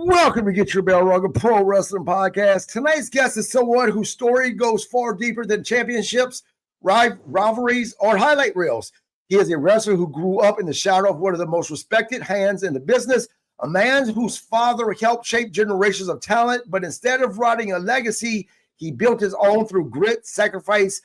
Welcome to Get Your Bell Rung, a pro wrestling podcast. Tonight's guest is someone whose story goes far deeper than championships, rivalries, or highlight reels. He is a wrestler who grew up in the shadow of one of the most respected hands in the business, a man whose father helped shape generations of talent, but instead of writing a legacy, he built his own through grit, sacrifice,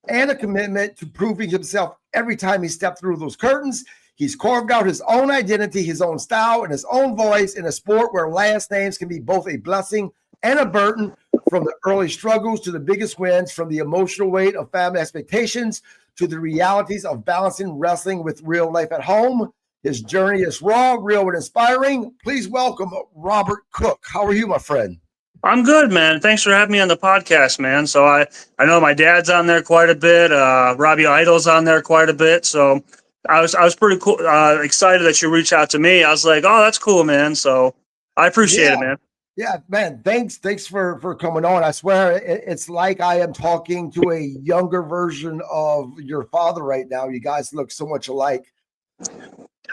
and a commitment to proving himself every time he stepped through those curtains. He's carved out his own identity, his own style, and his own voice in a sport where last names can be both a blessing and a burden. From the early struggles to the biggest wins, from the emotional weight of family expectations to the realities of balancing wrestling with real life at home. His journey is raw, real, and inspiring. Please welcome Robert Cook. How are you, my friend? I'm good, man. Thanks for having me on the podcast, man. So I know my dad's on there quite a bit. Robbie Idol's on there quite a bit. So I was pretty cool, excited that you reached out to me. I was like, oh, that's cool, man. So I appreciate it, man. Yeah, man. Thanks for coming on. I swear it's like I am talking to a younger version of your father right now. You guys look so much alike.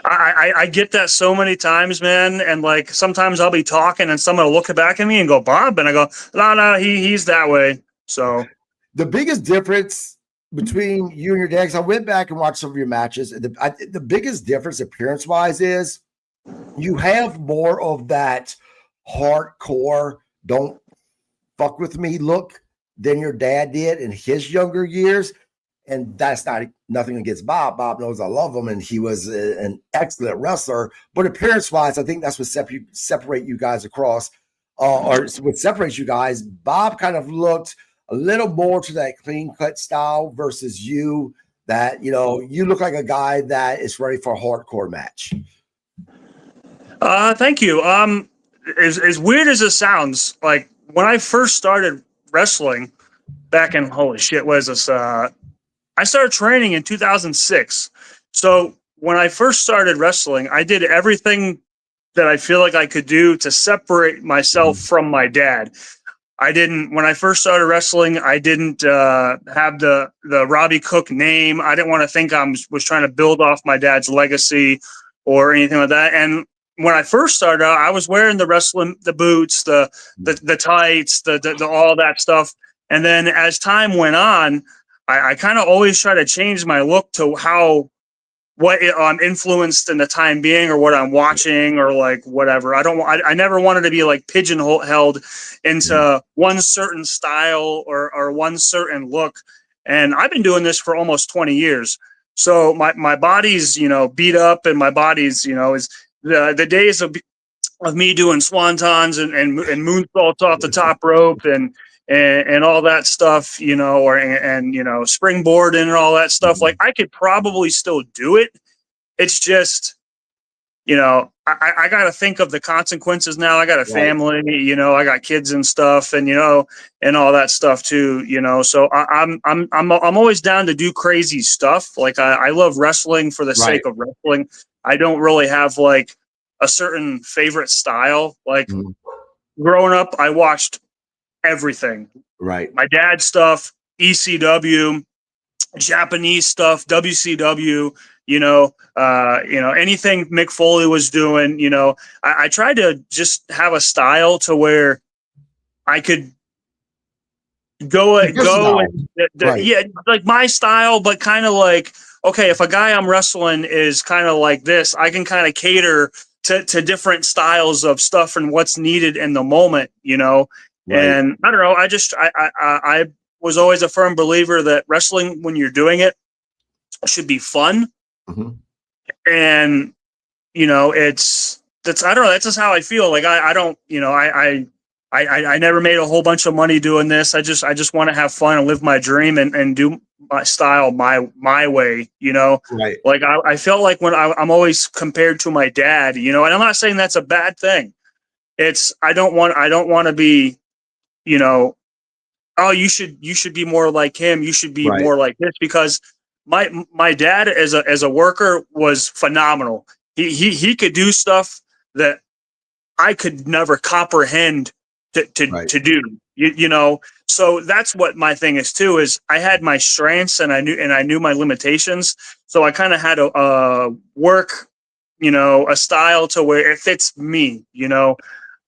I get that so many times, man. And like sometimes I'll be talking and someone will look back at me and go, Bob, and I go, no, he's that way. So the biggest difference between you and your dad, because I went back and watched some of your matches, the biggest difference appearance-wise is you have more of that hardcore, don't fuck with me look than your dad did in his younger years. And that's nothing against Bob. Bob knows I love him, and he was an excellent wrestler. But appearance-wise, I think that's what separate you guys across, or what separates you guys. Bob kind of looked a little more to that clean-cut style versus you, that, you know, you look like a guy that is ready for a hardcore match. Thank you. As weird as it sounds, like when I first started wrestling back in, holy shit, what is this? I started training in 2006. So when I first started wrestling, I did everything that I feel like I could do to separate myself from my dad. When I first started wrestling, I didn't have the Robbie Cook name. I didn't want to think I was trying to build off my dad's legacy or anything like that. And when I first started out, I was wearing the boots, the tights, the all that stuff. And then as time went on, I kind of always try to change my look to what I'm influenced in the time being, or what I'm watching, or like whatever. I never wanted to be like pigeonholed into one certain style or one certain look. And I've been doing this for almost 20 years. So my body's, beat up, and my body's, is the days of me doing swantons and moonsaults off the top rope and all that stuff, springboarding and all that stuff. Like I could probably still do it. It's just, I got to think of the consequences now. I got a family, I got kids and stuff, and and all that stuff too. So I'm always down to do crazy stuff. Like I love wrestling for the sake of wrestling. I don't really have like a certain favorite style. Like growing up, I watched everything. Right. My dad's stuff, ECW, Japanese stuff, WCW, anything Mick Foley was doing, I tried to just have a style to where I could go like my style, but kind of like, okay, if a guy I'm wrestling is kind of like this, I can kind of cater to different styles of stuff and what's needed in the moment, And I don't know. I was always a firm believer that wrestling, when you're doing it, should be fun. Mm-hmm. And, I don't know. That's just how I feel. Like, I don't, I never made a whole bunch of money doing this. I just want to have fun and live my dream and do my style my way, Right. Like I felt like when I'm always compared to my dad, and I'm not saying that's a bad thing. It's, I don't want to be, oh, you should be more like him. You should be more like this, because my dad as a worker was phenomenal. He could do stuff that I could never comprehend to do, So that's what my thing is too, is I had my strengths and I knew my limitations. So I kind of had a work, a style to where it fits me,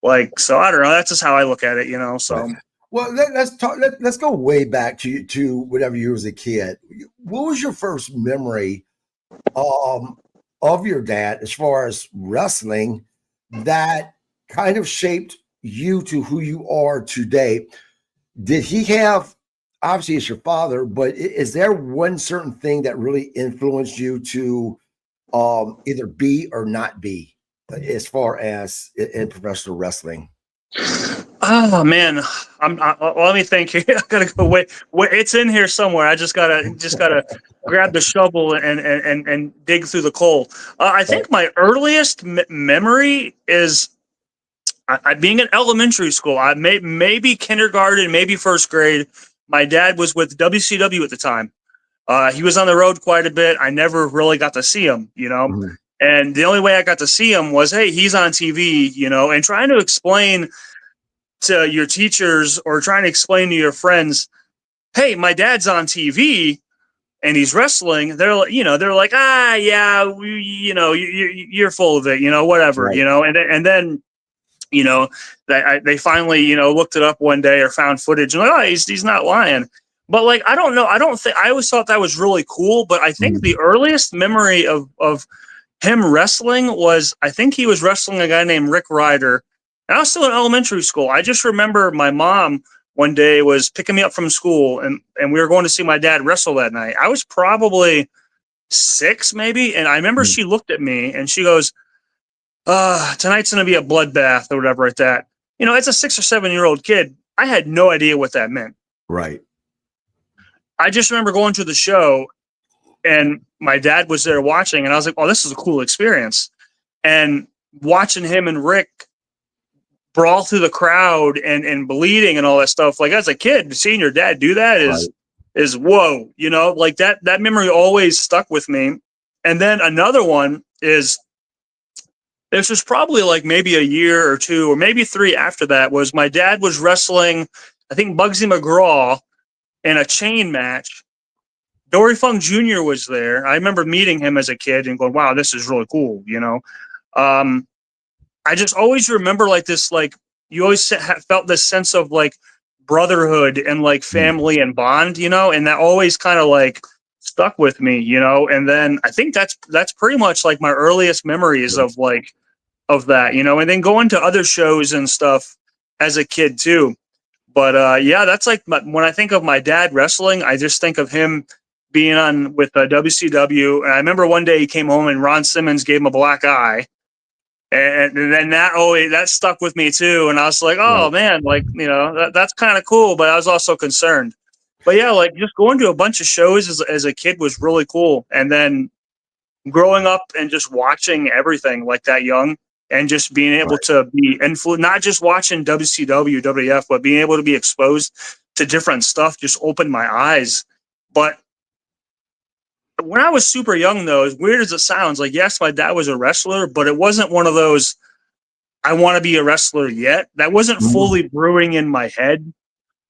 Like, so I don't know. That's just how I look at it, So. Right. Well, let's talk. Let's go way back to whenever you was a kid. What was your first memory of your dad as far as wrestling that kind of shaped you to who you are today? Did he have, obviously it's your father, but is there one certain thing that really influenced you to either be or not be as far as in professional wrestling? Oh man, let me think here. I gotta go. Wait, it's in here somewhere. I just gotta grab the shovel and dig through the coal. I think my earliest memory is being in elementary school. I maybe kindergarten, maybe first grade. My dad was with WCW at the time. He was on the road quite a bit. I never really got to see him, Mm-hmm. And the only way I got to see him was, hey, he's on TV, and trying to explain to your teachers or trying to explain to your friends, hey, my dad's on TV and he's wrestling. They're like, yeah, you're full of it, whatever, Right. and then, they finally, looked it up one day or found footage and like, oh, he's not lying. But like, I don't know. I always thought that was really cool, but I think the earliest memory of him wrestling was, I think he was wrestling a guy named Rick Ryder. And I was still in elementary school. I just remember my mom one day was picking me up from school and we were going to see my dad wrestle that night. I was probably 6 maybe. And I remember she looked at me and she goes, tonight's going to be a bloodbath or whatever like that. It's a 6 or 7-year-old kid. I had no idea what that meant. Right. I just remember going to the show and my dad was there watching and I was like, oh, this is a cool experience. And watching him and Rick brawl through the crowd and bleeding and all that stuff. Like as a kid, seeing your dad do that is whoa, like that memory always stuck with me. And then another one is, this was probably like maybe a year or 2 or maybe 3 after that, was my dad was wrestling, I think Bugsy McGraw in a chain match. Dory Funk Jr. was there. I remember meeting him as a kid and going, wow, this is really cool. I just always remember like this, like you always felt this sense of like brotherhood and like family and bond, and that always kind of like stuck with me, and then I think that's pretty much like my earliest memories of that, and then going to other shows and stuff as a kid too. But yeah, that's like when I think of my dad wrestling, I just think of him being on with WCW. And I remember one day he came home and Ron Simmons gave him a black eye. And then that stuck with me too. And I was like, oh man, like, that's kind of cool. But I was also concerned. But yeah, like just going to a bunch of shows as a kid was really cool. And then growing up and just watching everything like that young and just being able to be influenced, not just watching WCW, WWF, but being able to be exposed to different stuff just opened my eyes. But when I was super young, though, as weird as it sounds, like, yes, my dad was a wrestler, but it wasn't one of those, I want to be a wrestler yet. That wasn't fully brewing in my head.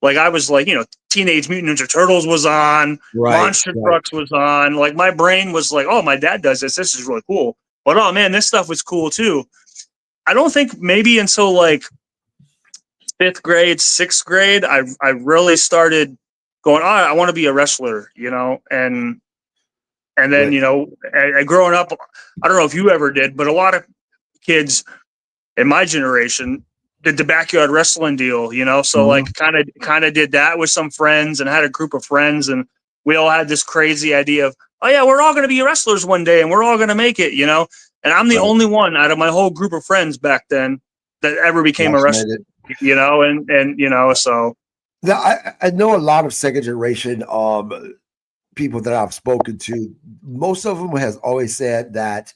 Like, I was like, Teenage Mutant Ninja Turtles was on, Monster Trucks was on. Like, my brain was like, oh, my dad does this. This is really cool. But, oh, man, this stuff was cool, too. I don't think maybe until, like, 5th grade, 6th grade, I really started going, oh, I want to be a wrestler, And then, growing up, I don't know if you ever did, but a lot of kids in my generation did the backyard wrestling deal, so like kind of did that with some friends and had a group of friends. And we all had this crazy idea of, oh yeah, we're all going to be wrestlers one day and we're all going to make it, and I'm the only one out of my whole group of friends back then that ever became a wrestler, so. Now, I know a lot of second generation people that I've spoken to. Most of them has always said that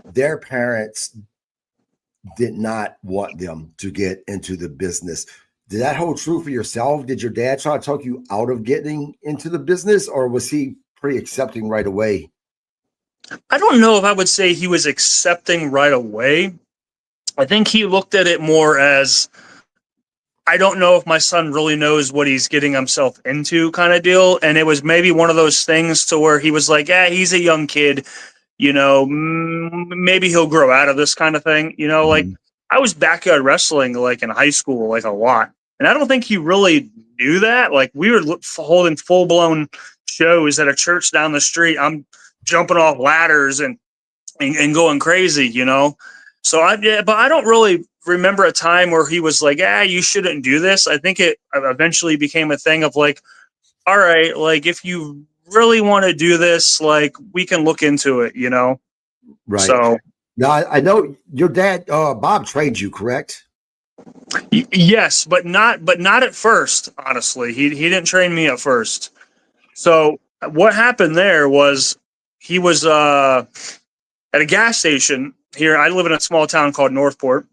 their parents did not want them to get into the business. Did that hold true for yourself? Did your dad try to talk you out of getting into the business, or was he pretty accepting right away? I don't know if I would say he was accepting right away. I think he looked at it more as, I don't know if my son really knows what he's getting himself into kind of deal. And it was maybe one of those things to where he was like, yeah, he's a young kid, maybe he'll grow out of this kind of thing. Like I was backyard wrestling like in high school, like a lot. And I don't think he really knew that. Like we were holding full blown shows at a church down the street. I'm jumping off ladders and going crazy, you know? So but I don't really remember a time where he was like, you shouldn't do this. I think it eventually became a thing of like, all right, like if you really want to do this, like we can look into it, you know? Right. So now I know your dad, Bob, trained you, correct? Yes, but not at first, honestly. He didn't train me at first. So what happened there was he was at a gas station here. I live in a small town called Northport.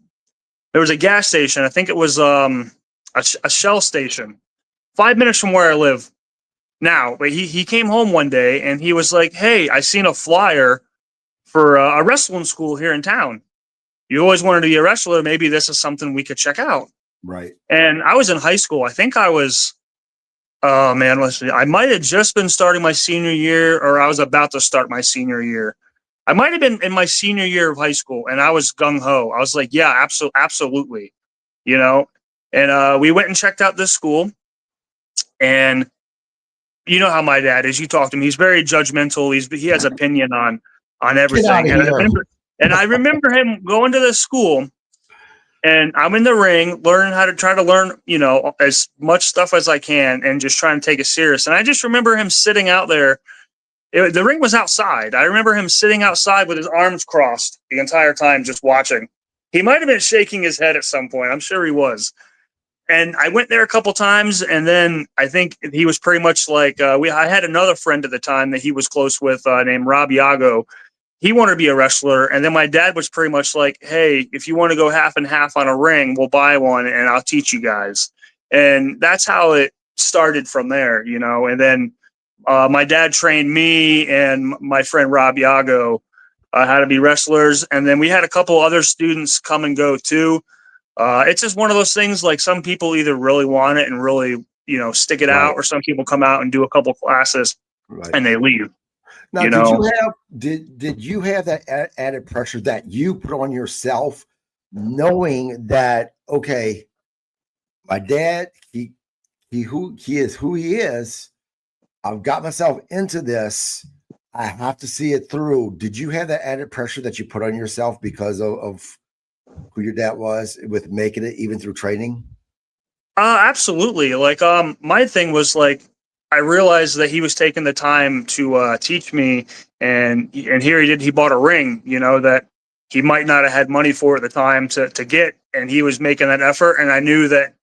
There was a gas station. I think it was a Shell station 5 minutes from where I live now. But he came home one day and he was like, "Hey, I seen a flyer for a wrestling school here in town. You always wanted to be a wrestler. Maybe this is something we could check out." Right. And I was in high school. I think I was, oh man, let's see. I might have just been starting my senior year, or I was about to start my senior year. I might have been in my senior year of high school, and I was gung ho. I was like, yeah, absolutely, you know. And we went and checked out this school, and you know how my dad is. You talk to him; he's very judgmental. He has opinion on everything. Get out of here. I remember him going to this school, and I'm in the ring learning how to try to learn, you know, as much stuff as I can and just trying to take it serious. And I just remember him sitting out there. The ring was outside. I remember him sitting outside with his arms crossed the entire time, just watching. He might have been shaking his head at some point. I'm sure he was. And I went there a couple times, and then I think he was pretty much like, I had another friend at the time that he was close with named Rob Yago. He wanted to be a wrestler. And then my dad was pretty much like, hey, if you want to go half and half on a ring, we'll buy one and I'll teach you guys. And that's how it started from there, you know. And then my dad trained me and my friend Rob Yago how to be wrestlers. And then we had a couple other students come and go too. It's just one of those things, like some people either really want it and really, you know, stick it out, or some people come out and do a couple classes and they leave. Now, you did know? you have did you have that added pressure that you put on yourself, knowing that, okay, my dad, he is who he is. I've got myself into this. I have to see it through. Did you have that added pressure that you put on yourself because of who your dad was with making it even through training? Absolutely. Like, my thing was like, I realized that he was taking the time to teach me, and here he did. He bought a ring, you know, that he might not have had money for at the time to get, and he was making that effort. And I knew that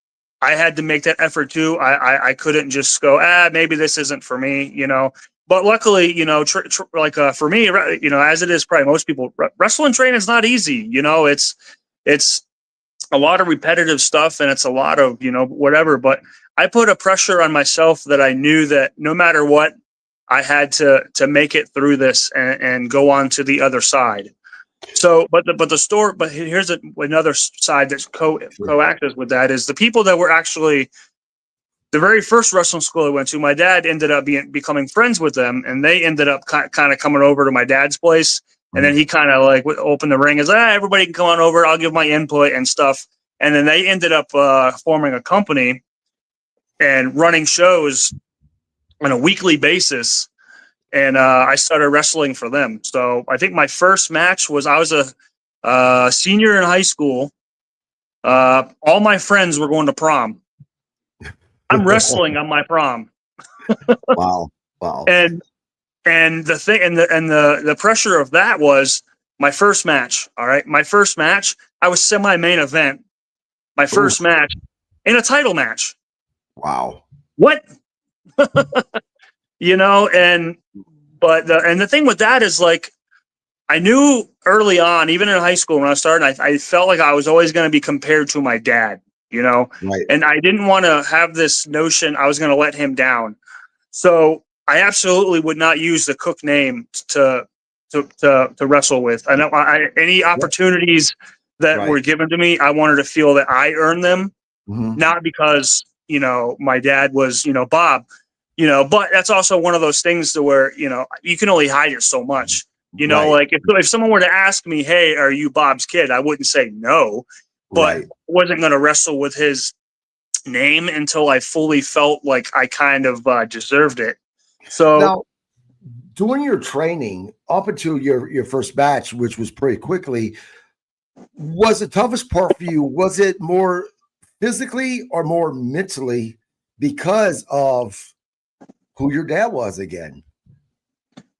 I had to make that effort too. I couldn't just go, maybe this isn't for me, you know. But luckily, you know, for me, you know, as it is probably most people, wrestling training is not easy. You know, it's a lot of repetitive stuff, and it's a lot of, you know, whatever. But I put a pressure on myself that I knew that no matter what, I had to make it through this and go on to the other side. So, but here's another side that's coacts with that is the people that were actually the very first wrestling school I went to. My dad ended up becoming friends with them, and they ended up kind of coming over to my dad's place. And then he kind of like opened the ring as, everybody can come on over. I'll give my input and stuff. And then they ended up forming a company and running shows on a weekly basis. And I started wrestling for them. So I think my first match was, I was a senior in high school. All my friends were going to prom. I'm wrestling on my prom. Wow. And the thing, and the pressure of that was my first match. All right. My first match, I was semi-main event. My first match in a title match. Wow. What? You know, but the thing with that is, like, I knew early on, even in high school when I was starting, I felt like I was always going to be compared to my dad, you know, and I didn't want to have this notion I was going to let him down. So I absolutely would not use the Cook name to wrestle with. I know any opportunities that were given to me, I wanted to feel that I earned them, not because, you know, my dad was, you know, Bob, you know. But that's also one of those things to where, you know, you can only hide it so much. You know, like if someone were to ask me, hey, are you Bob's kid? I wouldn't say no. but Right. wasn't going to wrestle with his name until I fully felt like I kind of deserved it. So Now, during your training, up until your first match, which was pretty quickly, was the toughest part for you? Was it more physically or more mentally because of who your dad was again?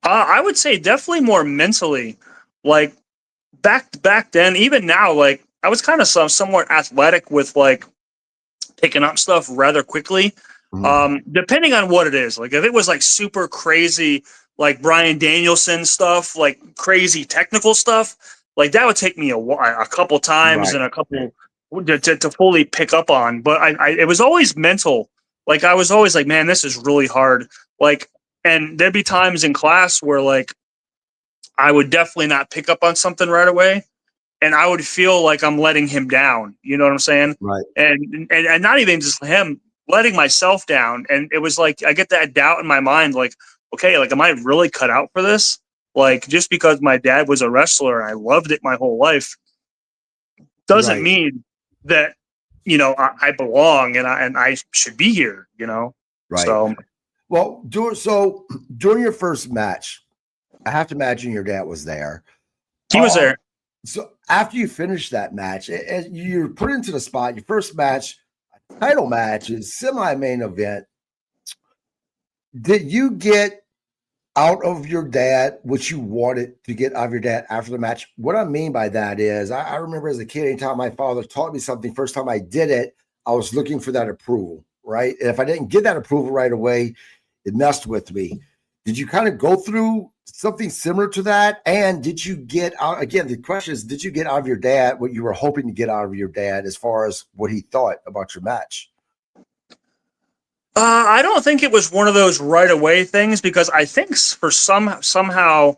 I would say definitely more mentally. Like back then, even now, like I was kind of somewhat athletic with like picking up stuff rather quickly. Mhm. Depending on what it is. Like if it was like super crazy, like Brian Danielson stuff, like crazy technical stuff, like that would take me a couple times Right. and a couple to fully pick up on. But it was always mental. Like I was always like, man, this is really hard. Like, and there'd be times in class where like I would definitely not pick up on something right away, and I would feel like I'm letting him down. You know what I'm saying? Right. And not even just him, letting myself down. And it was like I get that doubt in my mind, like, okay, like am I really cut out for this? Like just because my dad was a wrestler and I loved it my whole life doesn't Right. mean that I belong and I should be here. Right. So Well, during your first match, I have to imagine your dad was there. he was there. So after you finish that match, and you're put into the spot, your first match, title match is semi-main event. Did you get out of your dad what you wanted to get out of your dad after the match? What I mean by that is I remember as a kid, anytime my father taught me something, first time I did it, I was looking for that approval, right? And if I didn't get that approval right away, it messed with me. Did you kind of go through something similar to that? And did you get out, again, the question is, did you get out of your dad what you were hoping to get out of your dad as far as what he thought about your match? I don't think it was one of those right away things because I think for somehow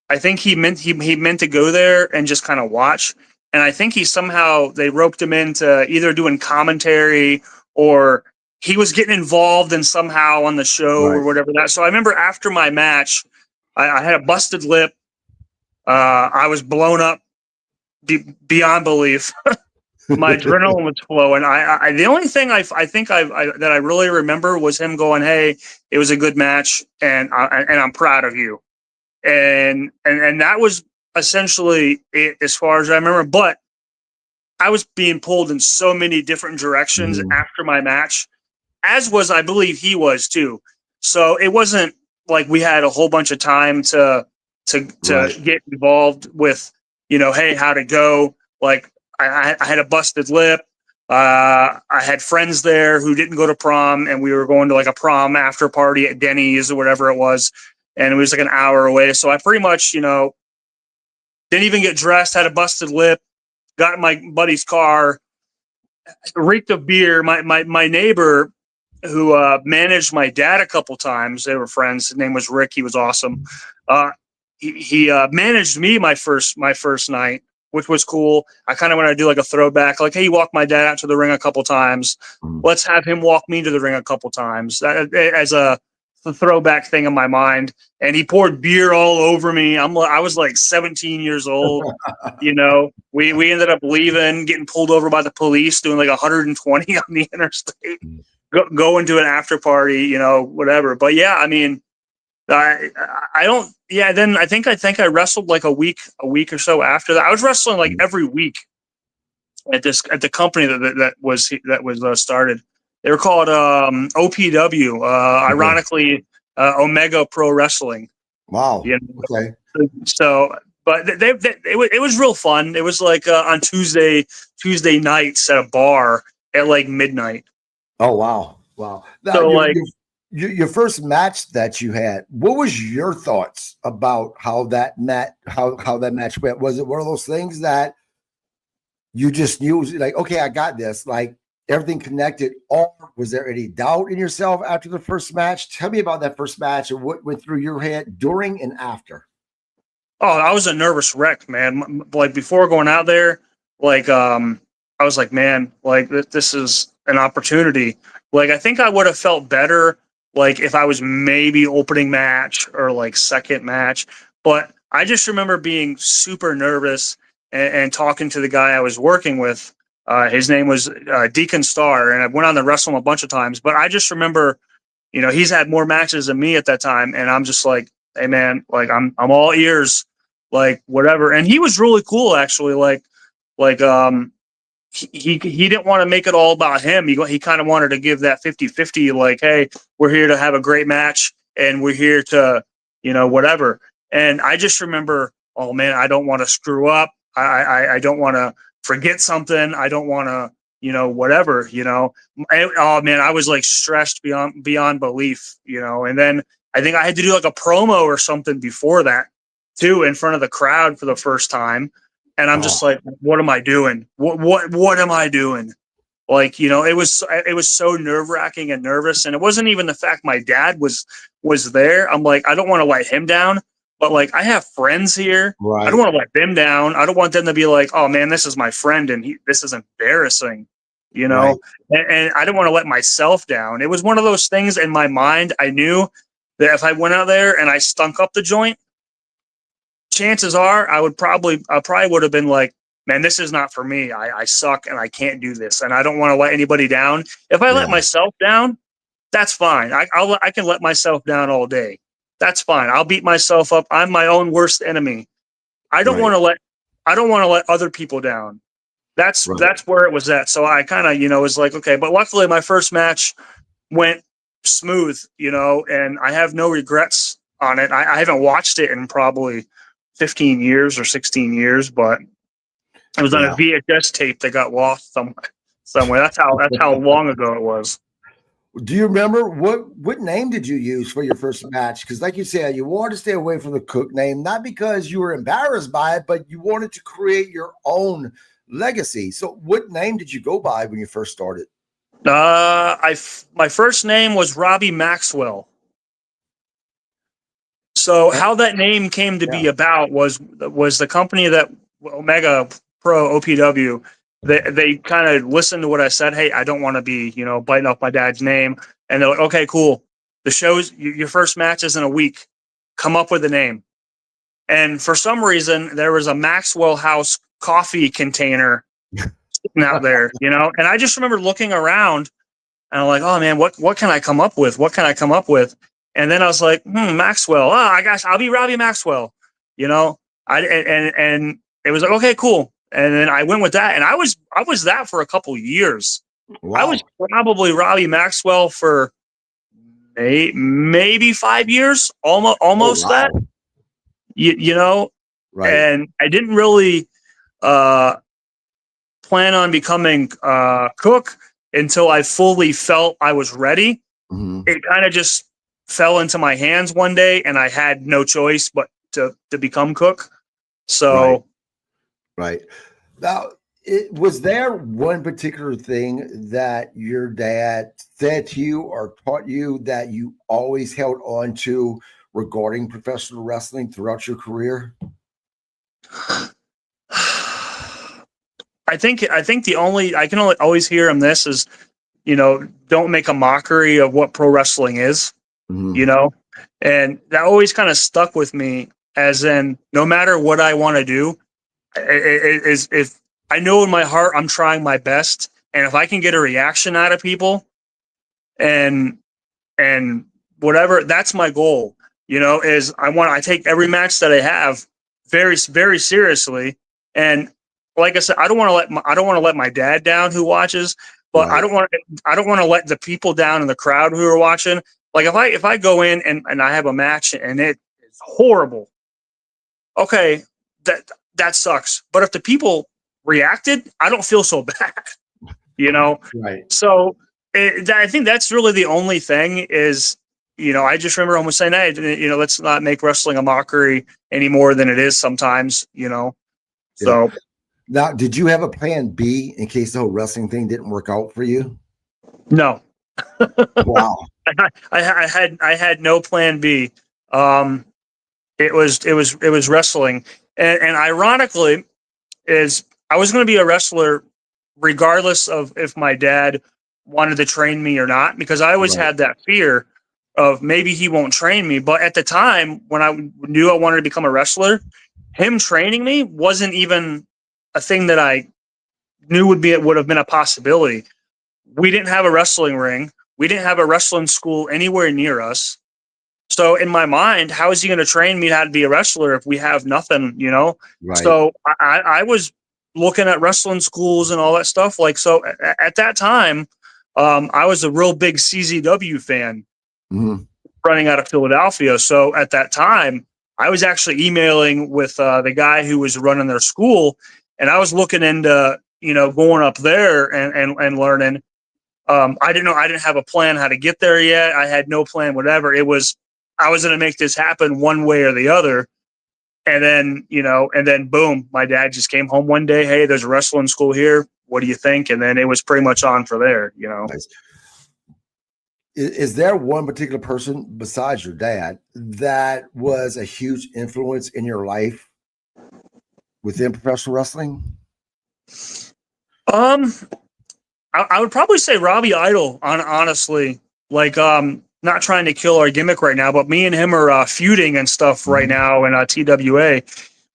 I think he meant to go there and just kind of watch, and I think they roped him into either doing commentary or he was getting involved in somehow on the show or Right. whatever that. So I remember after my match, I had a busted lip. I was blown up beyond belief. My adrenaline was flowing. The only thing I think that I really remember was him going, "Hey, it was a good match, and I'm proud of you." And that was essentially it as far as I remember. But I was being pulled in so many different directions Mhm. after my match, as was I believe he was too. So it wasn't like we had a whole bunch of time to Right. get involved with, hey, how'd it go? Like I had a busted lip. I had friends there who didn't go to prom, and we were going to like a prom after party at Denny's or whatever it was, and it was like an hour away. So I pretty much, didn't even get dressed, had a busted lip, got in my buddy's car, reeked of beer. My neighbor who managed my dad a couple times, they were friends. His name was Rick. He was awesome. Uh, he managed me my first night, which was cool. I kind of want to do like a throwback, like, hey, you walked my dad out to the ring a couple times. Mhm. Let's have him walk me to the ring a couple times as a throwback thing in my mind. And he poured beer all over me. I was like 17 years old. We ended up leaving, getting pulled over by the police, doing like 120 on the interstate, going to an after party, whatever. But yeah, I mean, I don't. Yeah, then I wrestled like a week or so after that. I was wrestling like every week at the company that was started. They were called OPW, Okay. ironically, Omega Pro Wrestling. Wow. You Okay. So, but it was real fun. It was like on Tuesday nights at a bar at like midnight. Oh, wow. Wow. Now, So like, your first match that you had, what was your thoughts about how that match went? Was it one of those things that you just knew, like, okay, I got this, like everything connected, or was there any doubt in yourself after the first match? Tell me about that first match and what went through your head during and after. oh, I was a nervous wreck, man. Like before going out there, like I was like, man, like this is an opportunity. Like I think I would have felt better like if I was maybe opening match or like second match, but I just remember being super nervous and talking to the guy I was working with. His name was Deacon Starr, and I went on to wrestle him a bunch of times. But I just remember, he's had more matches than me at that time, and I'm just like, hey man, like I'm all ears, like whatever. And he was really cool actually, he didn't want to make it all about him. He kind of wanted to give that 50-50, like, hey, we're here to have a great match and we're here to, whatever. And I just remember, oh man, I don't want to screw up. I don't want to forget something. I don't want to, whatever, oh man, I was like stressed beyond belief, and then I think I had to do like a promo or something before that too, in front of the crowd for the first time. And I'm just like, what am I doing? What am I doing? Like, it was so nerve-wracking and nervous. And it wasn't even the fact my dad was there. I'm like, I don't want to let him down, but like, I have friends here. Right. I don't want to let them down. I don't want them to be like, oh man, this is my friend and this is embarrassing, Right. and I don't want to let myself down. It was one of those things in my mind. I knew that if I went out there and I stunk up the joint, chances are I probably would have been like, man, this is not for me. I suck and I can't do this. And I don't want to let anybody down. If I let myself down, that's fine. I can let myself down all day. That's fine. I'll beat myself up. I'm my own worst enemy. I don't want to let other people down. That's where it was at. So I kind of, was like, okay, but luckily my first match went smooth, and I have no regrets on it. I haven't watched it in probably 15 years or 16 years, but it was on a VHS tape that got lost somewhere. That's how long ago it was. Do you remember what name did you use for your first match? Because like you said, you wanted to stay away from the Cook name, not because you were embarrassed by it, but you wanted to create your own legacy. So what name did you go by when you first started? My first name was Robbie Maxwell. So how that name came to be about was the company that Omega Pro OPW, they kind of listened to what I said. Hey, I don't want to be, biting off my dad's name. And they're like, okay, cool. The show's your first match is in a week. Come up with a name. And for some reason, there was a Maxwell House coffee container sitting out there, and I just remember looking around and I'm like, oh man, what can I come up with? What can I come up with? And then I was like, Maxwell. Oh, I guess I'll be Robbie Maxwell. And it was like, okay, cool. And then I went with that, and I was that for a couple years. Wow. I was probably Robbie Maxwell for maybe 5 years, almost that. Right. And I didn't really plan on becoming Cook until I fully felt I was ready. Mm-hmm. It kind of just fell into my hands one day, and I had no choice but to become Cook. So, right. Now, was there one particular thing that your dad said to you or taught you that you always held on to regarding professional wrestling throughout your career? I think I can only always hear him this is, don't make a mockery of what pro wrestling is, and that always kind of stuck with me, as in, no matter what I want to do, if I know in my heart I'm trying my best, and if I can get a reaction out of people and whatever, that's my goal, is I take every match that I have very, very seriously. And like I said, I don't want to let my dad down who watches, but I don't want to let the people down in the crowd who are watching. Like if I go in and I have a match and it is horrible, okay, that sucks. But if the people reacted, I don't feel so bad, Right. So I think that's really the only thing is, I just remember almost saying, hey, let's not make wrestling a mockery any more than it is sometimes, So now, did you have a plan B in case the whole wrestling thing didn't work out for you? No. Wow. I had no plan B. It was wrestling, and ironically, is I was going to be a wrestler regardless of if my dad wanted to train me or not, because I always had that fear of maybe he won't train me. But at the time when I knew I wanted to become a wrestler, him training me wasn't even a thing that I knew would have been a possibility. We didn't have a wrestling ring. We didn't have a wrestling school anywhere near us. So in my mind, how is he going to train me how to be a wrestler if we have nothing, you know? Right. So I was looking at wrestling schools and all that stuff. Like, so at that time, I was a real big CZW fan running out of Philadelphia. So at that time, I was actually emailing with the guy who was running their school, and I was looking into, you know, going up there and learning. I didn't know, I didn't have a plan how to get there yet. I had no plan, whatever. It was, I was going to make this happen one way or the other. And then, you know, and then boom, my dad just came home one day. Hey, there's a wrestling school here. What do you think? And then it was pretty much on for there, you know. Nice. Is there one particular person besides your dad that was a huge influence in your life within professional wrestling? I would probably say Robbie Idol, honestly. Like, not trying to kill our gimmick right now, but me and him are feuding and stuff right now in TWA.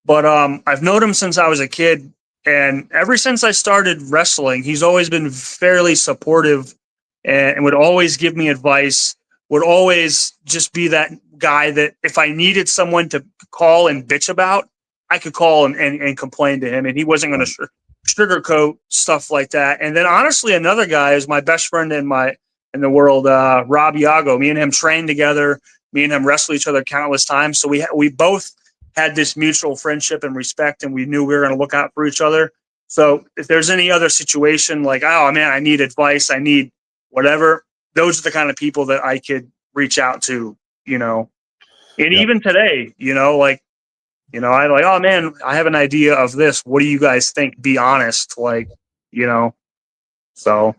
But I've known him since I was a kid, and ever since I started wrestling, he's always been fairly supportive and would always give me advice, would always just be that guy that if I needed someone to call and bitch about, I could call and complain to him, and he wasn't going to sugarcoat stuff like that. And then honestly, another guy is my best friend in the world, Rob Iago. Me and him trained together. Me and him wrestled each other countless times. So we both had this mutual friendship and respect, and we knew we were going to look out for each other. So if there's any other situation like, oh man, I need advice, I need whatever, those are the kind of people that I could reach out to, you know. And even today, you know, like, you know, I like, oh man, I have an idea of this. What do you guys think? Be honest, like, you know. So,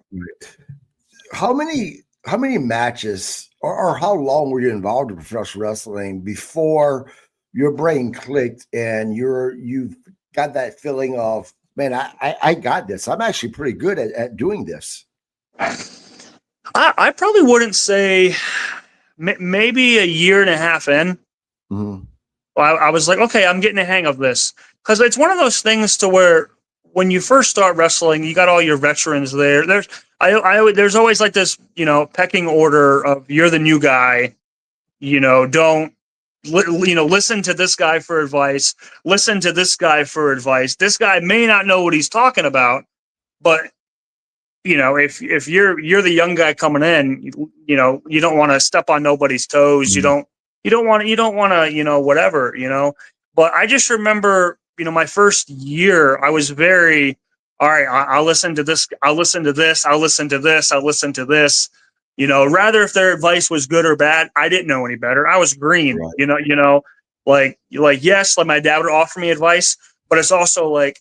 how many matches or how long were you involved in professional wrestling before your brain clicked and you've got that feeling of, man, I got this. I'm actually pretty good at doing this. I probably wouldn't say maybe a year and a half in. I was like, okay, I'm getting a hang of this, because it's one of those things to where when you first start wrestling, you got all your veterans there. There's always like this, you know, pecking order of you're the new guy, you know, listen to this guy for advice, listen to this guy for advice. This guy may not know what he's talking about, but you know, if you're the young guy coming in, you know, you don't want to step on nobody's toes. You don't want to, you know, whatever, you know. But I just remember, you know, my first year, I was very, all right, I'll listen to this. I'll listen to this. I'll listen to this. I'll listen to this. You know, rather if their advice was good or bad, I didn't know any better. I was green, right. You know, like, yes, like my dad would offer me advice, but it's also like,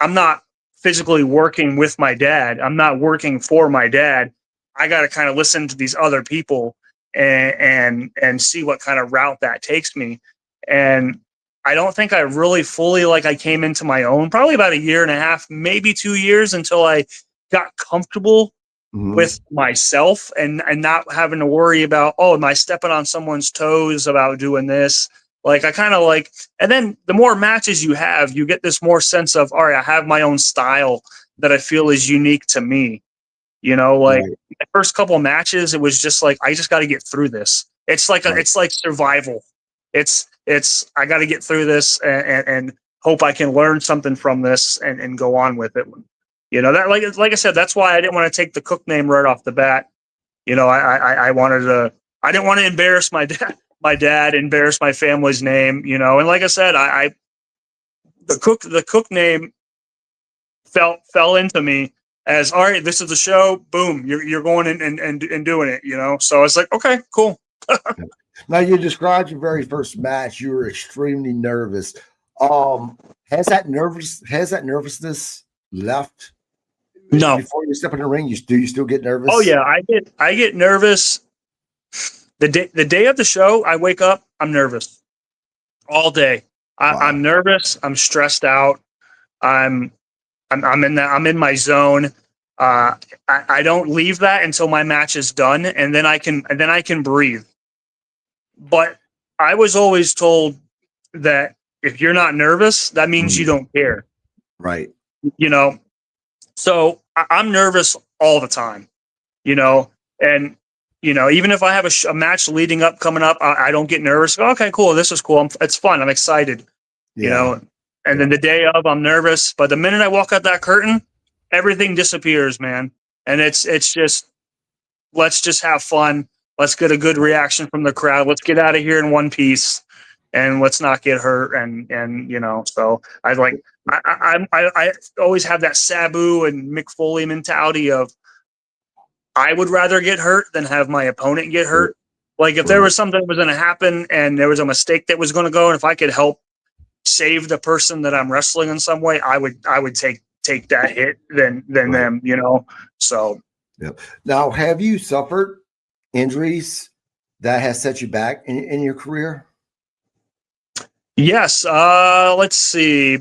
I'm not physically working with my dad. I'm not working for my dad. I got to kind of listen to these other people and see what kind of route that takes me. And I don't think I really fully, like, I came into my own probably about a year and a half, maybe 2 years, until I got comfortable with myself and not having to worry about, oh, am I stepping on someone's toes about doing this? Like, I kind of like, and then the more matches you have, you get this more sense of, all right, I have my own style that I feel is unique to me. You know, like the first couple of matches, it was just like, I just got to get through this. It's like, it's like survival. It's, I got to get through this and hope I can learn something from this and go on with it. You know, that, like I said, that's why I didn't want to take the Cook name right off the bat. You know, I didn't want to embarrass my dad, embarrass my family's name, you know. And like I said, the Cook name fell into me as, all right, this is the show. Boom, you're going in and doing it, you know. So it's like, okay, cool. Now, you described your very first match. You were extremely nervous. Has that nervousness left? No. Before you step in the ring, do you still get nervous? Oh yeah, I get nervous. The day of the show, I wake up, I'm nervous all day. I'm nervous. I'm stressed out. I'm in my zone. I don't leave that until my match is done, and then I can breathe. But I was always told that if you're not nervous, that means you don't care. Right. You know, So I'm nervous all the time, and even if I have a match leading up coming up, I don't get nervous. Okay, cool. This is cool. It's fun. I'm excited, and then the day of I'm nervous, but the minute I walk out that curtain, everything disappears, man. And it's just, let's just have fun. Let's get a good reaction from the crowd. Let's get out of here in one piece, and let's not get hurt. And so I always have that Sabu and Mick Foley mentality of, I would rather get hurt than have my opponent get hurt. Like if there was something that was going to happen and there was a mistake that was going to go, and if I could help save the person that I'm wrestling in some way, I would take that hit than them, So. Yep. Now, have you suffered injuries that has set you back in your career? Yes. Let's see.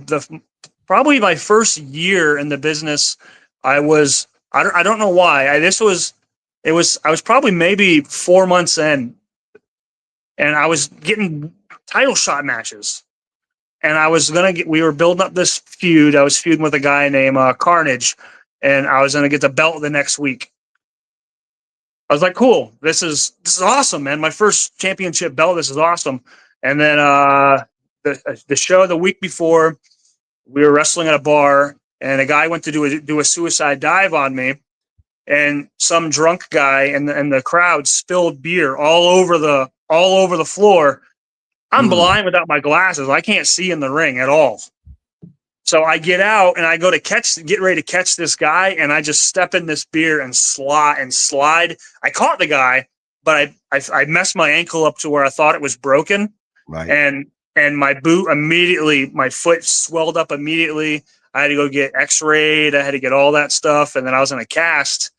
Probably my first year in the business, I don't know why. I was probably maybe 4 months in, and I was getting title shot matches, and we were building up this feud. I was feuding with a guy named Carnage, and I was going to get the belt the next week. I was like, cool, this is awesome, man. My first championship belt. This is awesome. And then the show the week before, we were wrestling at a bar, and a guy went to do a suicide dive on me, and some drunk guy in the crowd spilled beer all over the floor. I'm blind without my glasses. I can't see in the ring at all. So I get out and I go to get ready to catch this guy, and I just step in this beer and slide. I caught the guy, but I messed my ankle up to where I thought it was broken. Right. And my boot immediately, my foot swelled up immediately. I had to go get x-rayed. I had to get all that stuff. And then I was in a cast,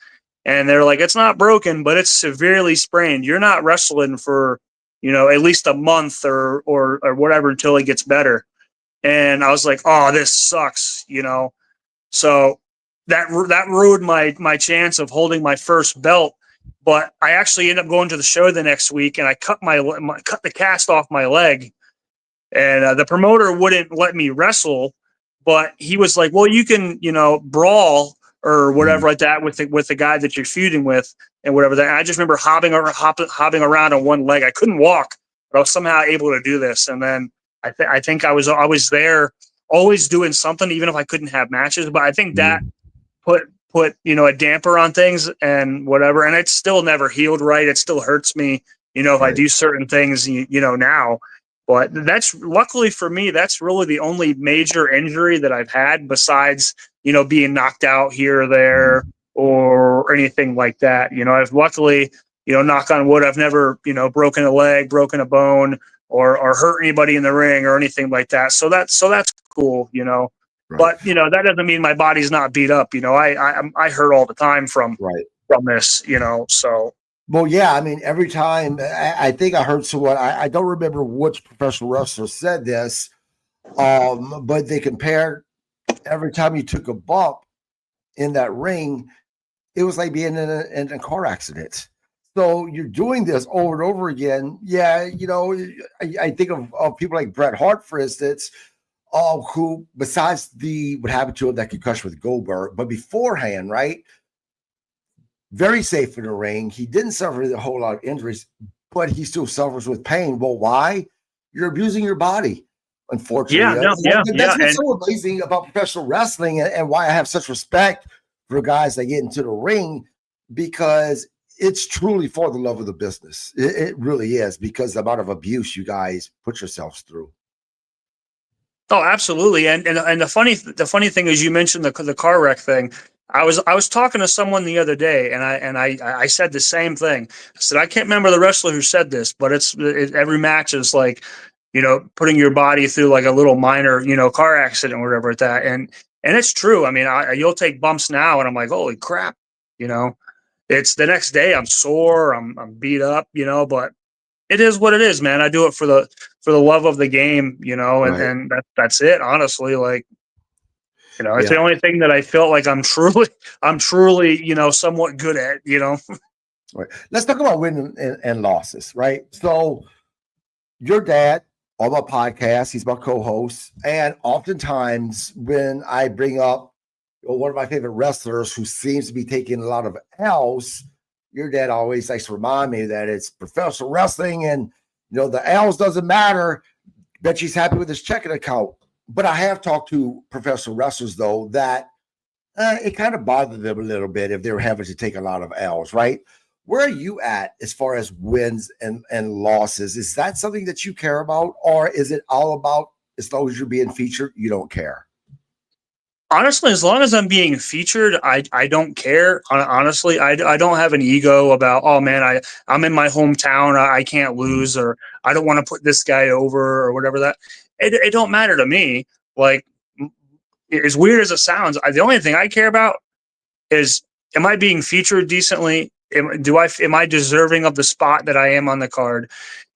and they're like, it's not broken, but it's severely sprained. You're not wrestling for, at least a month or whatever until it gets better. And I was like, oh, this sucks, So that ruined my chance of holding my first belt. But I actually ended up going to the show the next week, and I cut the cast off my leg. And the promoter wouldn't let me wrestle, but he was like, well, you can, brawl or whatever like that with the guy that you're feuding with and whatever that. And I just remember hopping around on one leg. I couldn't walk, but I was somehow able to do this. And then I think I was there always doing something, even if I couldn't have matches. But I think that put a damper on things and whatever. And it's still never healed right. It still hurts me, if I do certain things, now. But that's, luckily for me, that's really the only major injury that I've had besides, being knocked out here or there or anything like that. I've luckily, knock on wood, I've never, broken a leg, broken a bone, or hurt anybody in the ring or anything like that. So that's cool, Right. But that doesn't mean my body's not beat up. I hurt all the time from this. So. Well, yeah, I mean, every time I think I heard someone, I don't remember which professional wrestler said this, but they compared every time you took a bump in that ring, it was like being in a car accident. So you're doing this over and over again. Yeah, I think of people like Bret Hart, for instance, who, besides what happened to him, that concussion with Goldberg, but beforehand, right? Very safe in the ring. He didn't suffer a whole lot of injuries, but he still suffers with pain. Well, why? You're abusing your body, unfortunately. That's what's so amazing about professional wrestling, and why I have such respect for guys that get into the ring, because it's truly for the love of the business. It really is, because the amount of abuse you guys put yourselves through. Oh, absolutely. And the funny thing is, you mentioned the car wreck thing. I was talking to someone the other day, and I said the same thing. I said, I can't remember the wrestler who said this, but every match is like, putting your body through like a little minor, car accident or whatever like that. And it's true. I mean, you'll take bumps now, and I'm like, holy crap, it's the next day I'm sore, I'm beat up, but it is what it is, man. I do it for the love of the game, and that's it. Honestly, like, it's the only thing that I felt like I'm truly, somewhat good at, Right. Let's talk about wins and losses, right? So your dad on my podcast, he's my co-host. And oftentimes when I bring up one of my favorite wrestlers who seems to be taking a lot of L's. Your dad always likes to remind me that it's professional wrestling and, the L's doesn't matter. Bet she's happy with his checking account. But I have talked to professional wrestlers, though, that it kind of bothered them a little bit if they were having to take a lot of L's, right? Where are you at as far as wins and losses? Is that something that you care about, or is it all about as long as you're being featured, you don't care? Honestly, as long as I'm being featured, I don't care. Honestly, I don't have an ego about, oh man, I'm in my hometown, I can't lose, or I don't want to put this guy over or whatever that. It don't matter to me. Like, as weird as it sounds, the only thing I care about is, am I being featured decently? Am I deserving of the spot that I am on the card?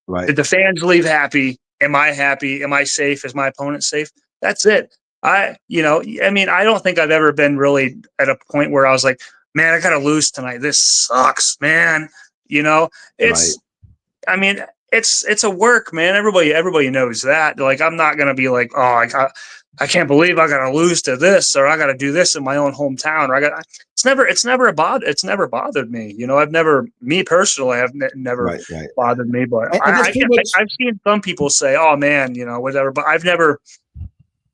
Right. Did the fans leave happy? Am I happy? Am I safe? Is my opponent safe? That's it. I don't think I've ever been really at a point where I was like, man, I got to lose tonight. This sucks, man. It's, right. I mean, it's a work, man. Everybody knows that. Like, I'm not going to be like, oh, I can't believe I got to lose to this, or I got to do this in my own hometown, or it's never bothered me. Me personally, I've never bothered me, but I've seen some people say, oh man, whatever, but I've never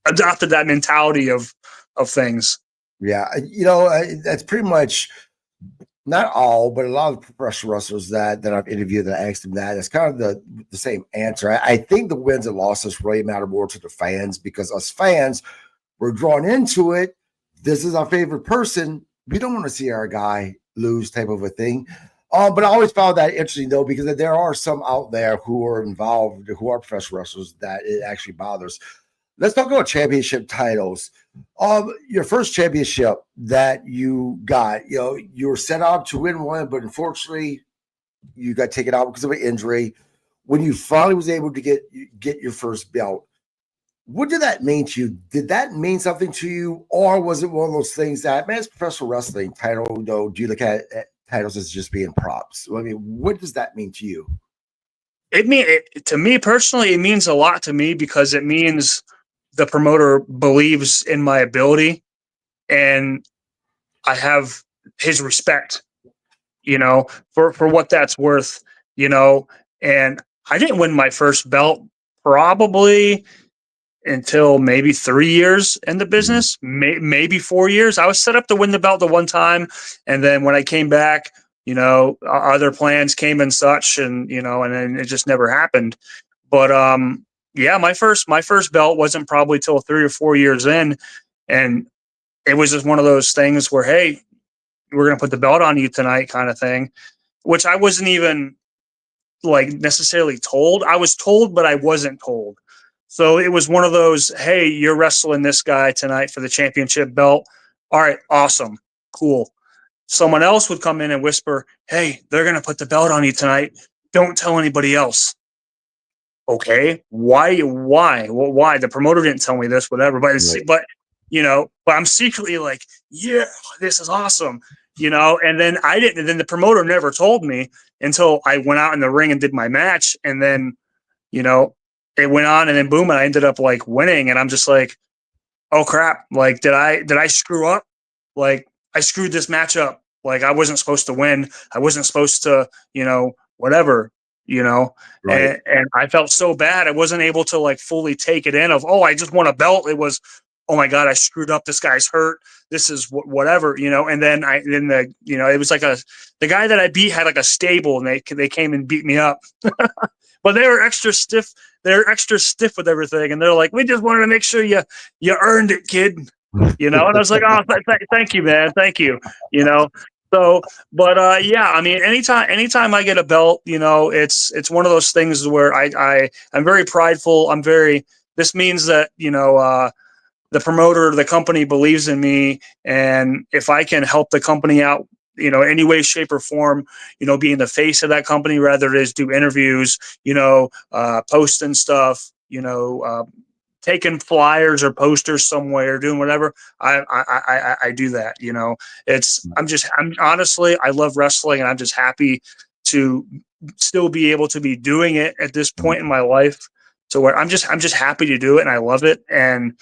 adopted that mentality of things. Yeah. That's pretty much not all, but a lot of professional wrestlers that I've interviewed that I asked them that. It's kind of the same answer. I think the wins and losses really matter more to the fans, because us fans, we're drawn into it. This is our favorite person. We don't want to see our guy lose, type of a thing. But I always found that interesting, though, because there are some out there who are involved, who are professional wrestlers, that it actually bothers. Let's talk about championship titles. Your first championship that you got, you were set up to win one, but unfortunately, you got taken out because of an injury. When you finally was able to get your first belt, what did that mean to you? Did that mean something to you, or was it one of those things that, man, it's professional wrestling title, though? Do you look at titles as just being props? I mean, what does that mean to you? To me personally, it means a lot to me, because it means the promoter believes in my ability, and I have his respect, for what that's worth, and I didn't win my first belt probably until maybe 3 years in the business, maybe 4 years. I was set up to win the belt the one time, and then when I came back, other plans came and such, and and then it just never happened. But yeah, my first belt wasn't probably till 3 or 4 years in, and it was just one of those things where, hey, we're gonna put the belt on you tonight, kind of thing, which I wasn't even like necessarily told. I was told, but I wasn't told. So it was one of those, hey, you're wrestling this guy tonight for the championship belt. All right, awesome, cool. Someone else would come in and whisper, hey, they're going to put the belt on you tonight. Don't tell anybody else. Okay, why? Well, why? The promoter didn't tell me this, whatever. But but I'm secretly like, yeah, this is awesome. And then I didn't. And then the promoter never told me until I went out in the ring and did my match. And then, it went on, and then boom, and I ended up like winning. And I'm just like, oh crap! Like, did I screw up? Like, I screwed this match up. Like, I wasn't supposed to win. I wasn't supposed to, whatever, Right. And I felt so bad. I wasn't able to like fully take it in of, oh, I just won a belt. It was, oh my God, I screwed up. This guy's hurt. This is whatever, and then it was like the guy that I beat had like a stable, and they came and beat me up, but they were extra stiff. They're extra stiff with everything. And they're like, we just wanted to make sure you earned it, kid. And I was like, oh, thank you, man. Thank you. So, but yeah, I mean, anytime I get a belt, it's one of those things where I'm very prideful. This means that, the promoter, the company believes in me. And if I can help the company out, any way, shape, or form, being the face of that company, rather it is do interviews, posting stuff, taking flyers or posters somewhere, doing whatever, I do that. I'm honestly, I love wrestling, and I'm just happy to still be able to be doing it at this point in my life, to where I'm just happy to do it, and I love it. And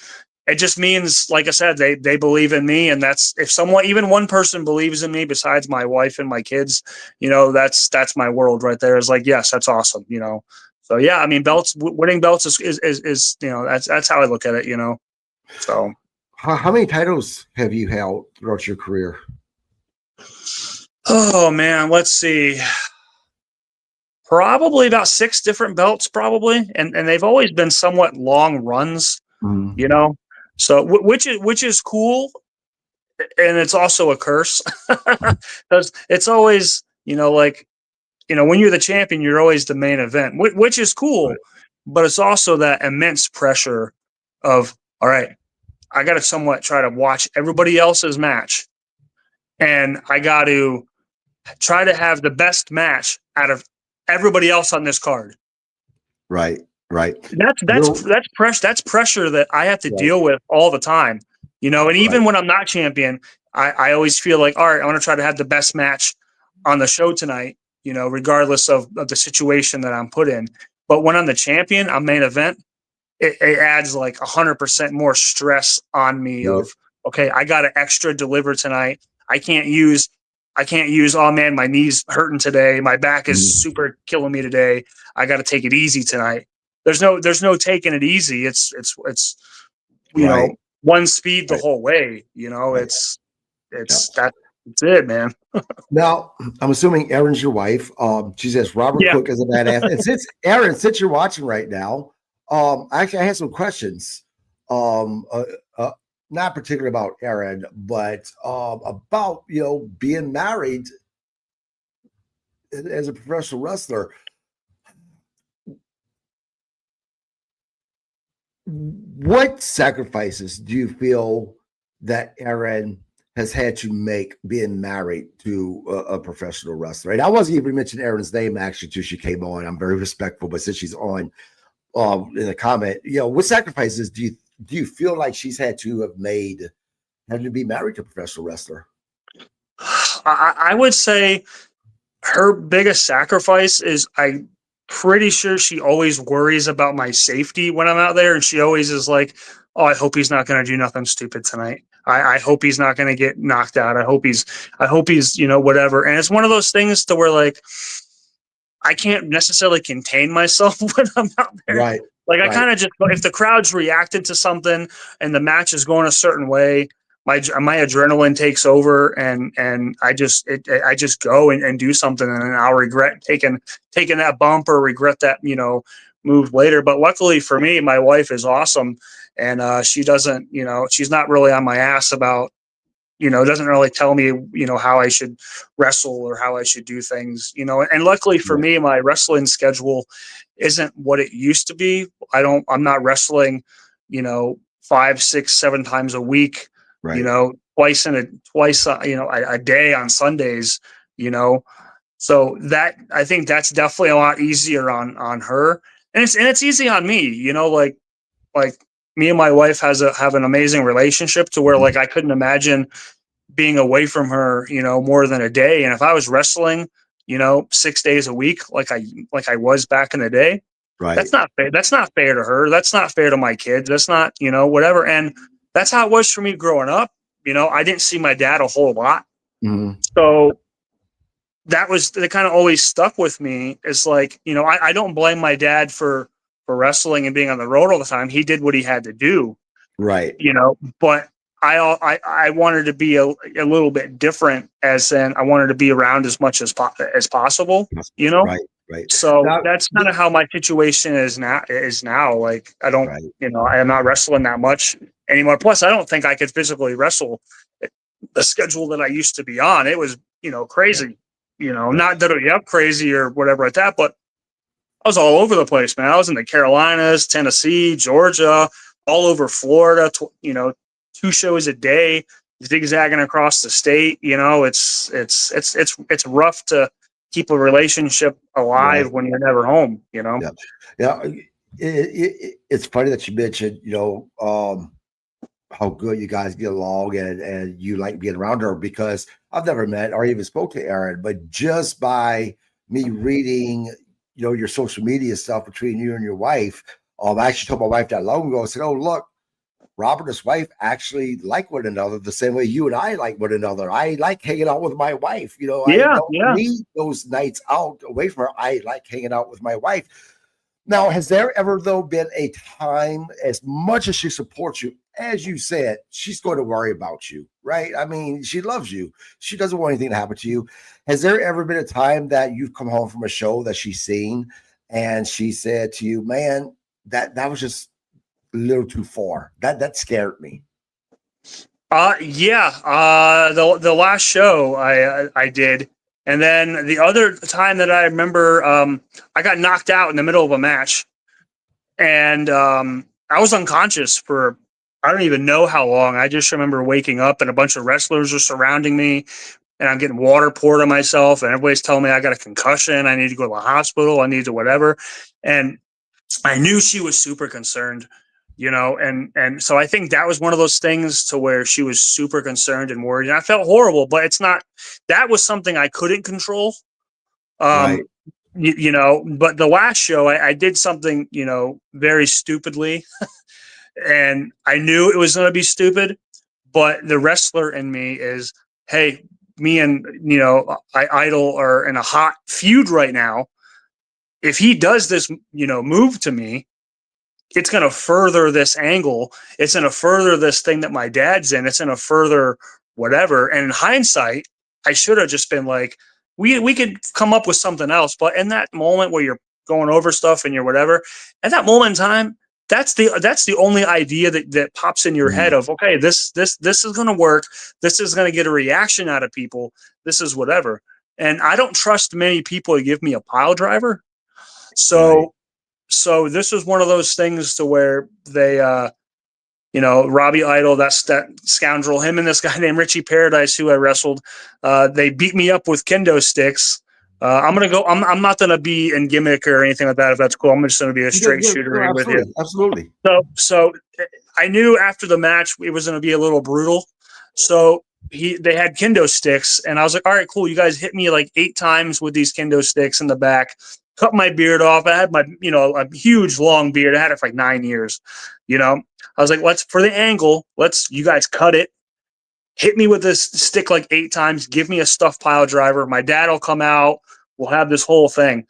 it just means, like I said, they believe in me, and that's if someone, even one person, believes in me besides my wife and my kids, that's my world right there. Is like, yes, that's awesome, So yeah, I mean, winning belts is that's how I look at it, So How many titles have you held throughout your career? oh man, let's see. Probably about 6 different belts, probably, and they've always been somewhat long runs, Mm-hmm. So which is cool, and it's also a curse because it's always when you're the champion, you're always the main event, which is cool, Right. but it's also that immense pressure of, all right, I got to somewhat try to watch everybody else's match, and I got to try to have the best match out of everybody else on this card. Right. That's pressure. That's pressure that I have to Right. deal with all the time, And even when I'm not champion, I always feel like, all right, I want to try to have the best match on the show tonight, regardless of the situation that I'm put in. But when I'm the champion, I'm main event. It adds like 100% more stress on me. Right. Of okay, I got to extra deliver tonight. I can't use. Oh man, my knee's hurting today. My back is super killing me today. I got to take it easy tonight. There's no taking it easy. It's Right. one speed the Right. whole way. Right. It's that's it, man. Now, I'm assuming Erin's your wife. She says Robert Yeah. Cook is a badass. And since you're watching right now, actually I had some questions. Not particularly about Erin, but about being married as a professional wrestler. What sacrifices do you feel that Erin has had to make being married to a professional wrestler? And I wasn't even mentioning Erin's name actually till she came on. I'm very respectful, but since she's on in a comment, what sacrifices do you feel like she's had to have made having to be married to a professional wrestler? I would say her biggest sacrifice is, I'm pretty sure she always worries about my safety when I'm out there. And she always is like, oh, I hope he's not going to do nothing stupid tonight. I hope he's not going to get knocked out. I hope he's, whatever. And it's one of those things to where, like, I can't necessarily contain myself when I'm out there. Right. Like, I kind of just, if the crowd's reacting to something and the match is going a certain way, my adrenaline takes over, and I just go and do something, and I'll regret taking that bump or regret that move later. But luckily for me, my wife is awesome, and she doesn't, she's not really on my ass about, doesn't really tell me how I should wrestle or how I should do things, and luckily for me, my wrestling schedule isn't what it used to be. I'm not wrestling 5, 6, 7 times a week. Right. Twice a day on Sundays, so that, I think that's definitely a lot easier on her, and it's easy on me, like me and my wife have an amazing relationship to where, like, I couldn't imagine being away from her, more than a day. And if I was wrestling, 6 days a week, like I was back in the day, Right. That's not fair. That's not fair to her. That's not fair to my kids. That's not, whatever. And that's how it was for me growing up. I didn't see my dad a whole lot. Mm-hmm. So that kind of always stuck with me. It's like, I don't blame my dad for wrestling and being on the road all the time. He did what he had to do. Right. But I wanted to be a little bit different, as in I wanted to be around as much as possible, Right. So that's kind of how my situation is now. Like, I don't, I am not wrestling that much anymore. Plus, I don't think I could physically wrestle the schedule that I used to be on. It was, crazy, not WWF crazy or whatever like that, but I was all over the place, man. I was in the Carolinas, Tennessee, Georgia, all over Florida, 2 shows a day, zigzagging across the state. It's rough to keep a relationship alive when you're never home. Yeah. It's funny that you mentioned, how good you guys get along and you like being around her, because I've never met or even spoke to Erin, but just by me reading, your social media stuff between you and your wife, I actually told my wife that long ago. I said, "Oh, look, Robert and his wife actually like one another the same way you and I like one another. I like hanging out with my wife. You know, I Yeah, don't yeah. need those nights out away from her. I like hanging out with my wife. Now, has there ever, though, been a time, as much as she supports you, as you said, she's going to worry about you, right? I mean, she loves you. She doesn't want anything to happen to you. Has there ever been a time that you've come home from a show that she's seen and she said to you, man, that was just a little too far. That scared me. Yeah. The last show I did, and then the other time that I remember, I got knocked out in the middle of a match, and I was unconscious for I don't even know how long. I just remember waking up and a bunch of wrestlers are surrounding me, and I'm getting water poured on myself, and everybody's telling me I got a concussion. I need to go to the hospital. I need to whatever, and I knew she was super concerned, and so I think that was one of those things to where she was super concerned and worried, and I felt horrible. But it's not that was something I couldn't control. Right. But the last show I did something, very stupidly, and I knew it was going to be stupid. But the wrestler in me is, hey, me and Idol are in a hot feud right now. If he does this, move to me, it's going to further this angle. It's going to further this thing that my dad's in. It's going to further whatever. And in hindsight, I should have just been like, we could come up with something else. But in that moment where you're going over stuff and you're whatever, at that moment in time, that's the only idea that pops in your head of, okay, this is going to work. This is going to get a reaction out of people. This is whatever. And I don't trust many people to give me a pile driver. So this was one of those things to where they, Robbie Idol, that's that scoundrel, him and this guy named Richie Paradise, who I wrestled, they beat me up with kendo sticks. I'm not going to be in gimmick or anything like that. If that's cool, I'm just going to be a straight shooter with you. Absolutely. So I knew after the match, it was going to be a little brutal. So they had kendo sticks, and I was like, all right, cool. You guys hit me like 8 times with these kendo sticks in the back. Cut my beard off. I had my, a huge long beard. I had it for like 9 years. I was like, for the angle, you guys cut it. Hit me with this stick like 8 times. Give me a stuffed pile driver. My dad will come out. We'll have this whole thing.